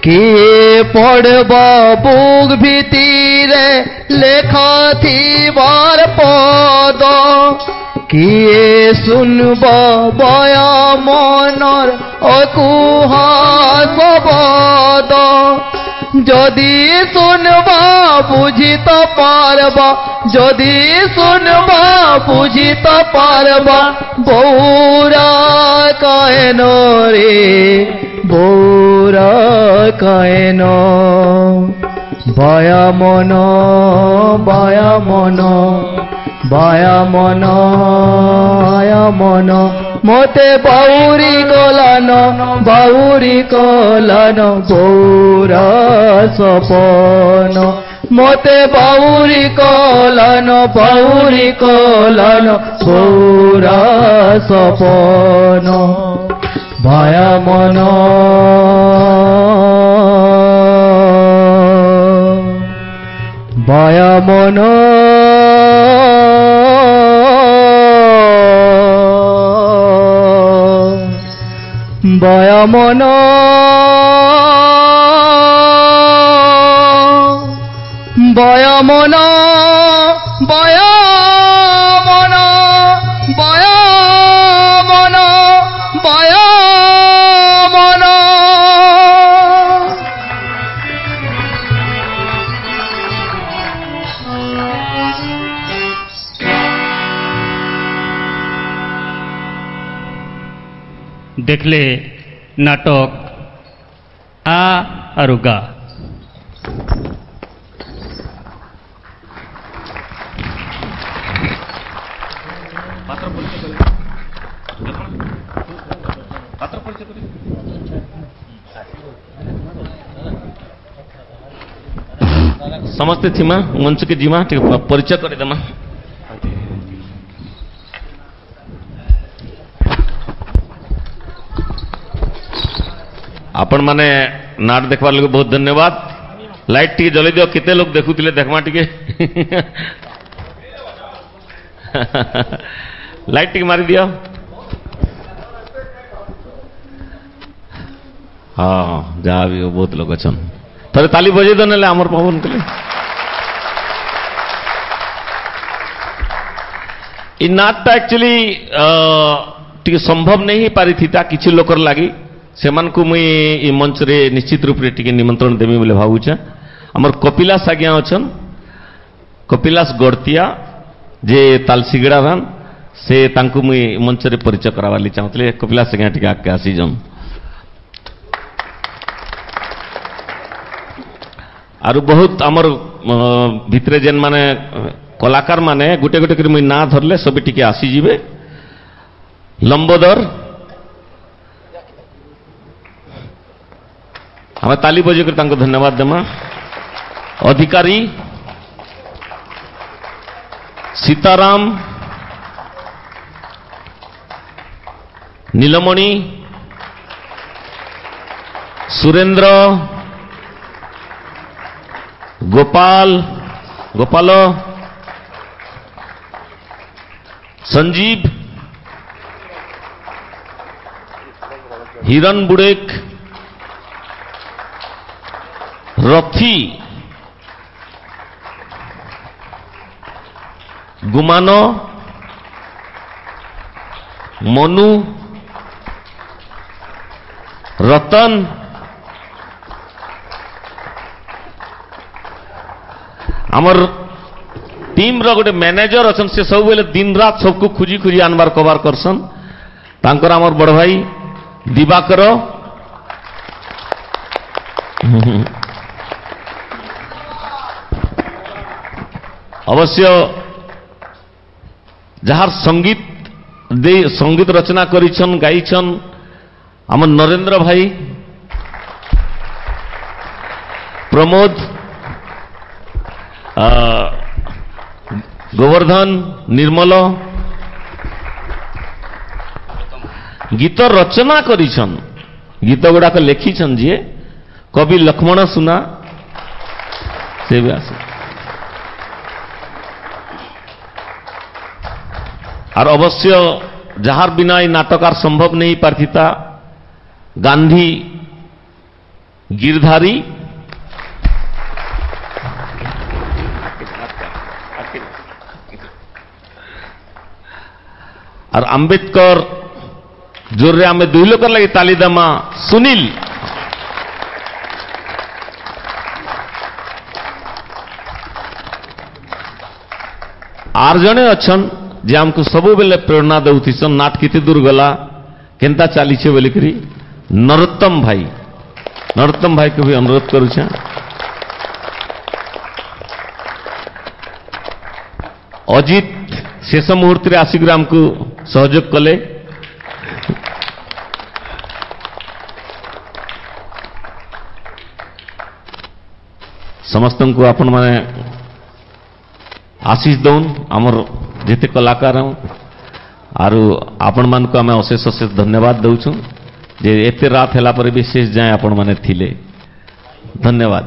किए पढ़ब बुक भीतिरे लेखा थीबार पद किए सुनब बया मनर अकुहा शब्द जदि सुनबा बुझित पारबा जदि सुनबा बुझित पारबा बौरा कायन रे बौरा कायन बाया मन बाया मन बाया मन आया मन मोते बाउरी कलान बौरा सपन मोते बाउरी कलान बौरा सपन बाया मन बाया मन बाया मन बाया मन बाया मन बाया मन बाया मन देखले नाटक आ और गा समस्ते थीमा मंच के जीमा परिचय कर देमा आपण माने नाट देखबार लगे बहुत धन्यवाद लाइट टी जलई दियो केते लोग देखुतिले देखमा टिके लाइट टी मारी दियो हाँ जहाँ भी हो बहुत लोग अछन थोड़े ताली बजे दो ना आमर पवन के इ नाटटा एक्चुअली टी संभव नहीं पारी था किसी लोकर लगी से मुई मंच रे निश्चित रूप से टी निमंत्रण देवी बोले भावुचे आमर कपिलास आज्ञा अच्छन कपिलास गड़तिया जे तालसिगड़ा भान से तांकु मुई मंच रे परिचय करावाली चाहते कपिलास आज्ञा टी आगे आसी जन आरु बहुत आमर भितरे जेन माने कलाकार माने गुटे गुटे कर मुई ना धरले सब टिके आसी जीवे लंबोदर हमें ताली बजे कर तांको धन्यवाद देमा अधिकारी सीताराम नीलमणि सुरेंद्र गोपाल गोपाल संजीव हिरण बुड़ेक रथी गुमानो मनु रतन आमर टीम रो गोटे मैनेजर अच्छन से सब बेले दिन रात सबको खुजी खुजी आनबार कबार करसन तांकर आमर बड़ भाई दिवाकर अवश्य जार संगीत रचना करिछन गाइछन आमर नरेंद्र भाई प्रमोद गोवर्धन निर्मल गीत रचना करिछन गीत गुड़ाक लेखिछन जी कवि लक्ष्मण सुना से भी आसे और अवश्य जहार बिना ये नाटकार संभव नहीं पार्थिता गांधी गिरधारी और अंबेडकर जोर रे आमे दुई लोकर लगे ताली दमा सुनील आर जने अच्छन जे हमको सबु बेले प्रेरणा देउथिसन नाट किते दूर गला केंता चाली छे बोली करी नरोत्तम भाई को भी अनुरोध करू छे अजित शेष मुहूर्त रे आसिक राम को सहयोग कले समस्त को आपण माने आशीष दौन आमर जेते कलाकार आरु आपण मान को आम अशेष अशेष धन्यवाद दउछु जे एते रात हैला पर भी शेष जाए आपण माने थिले धन्यवाद।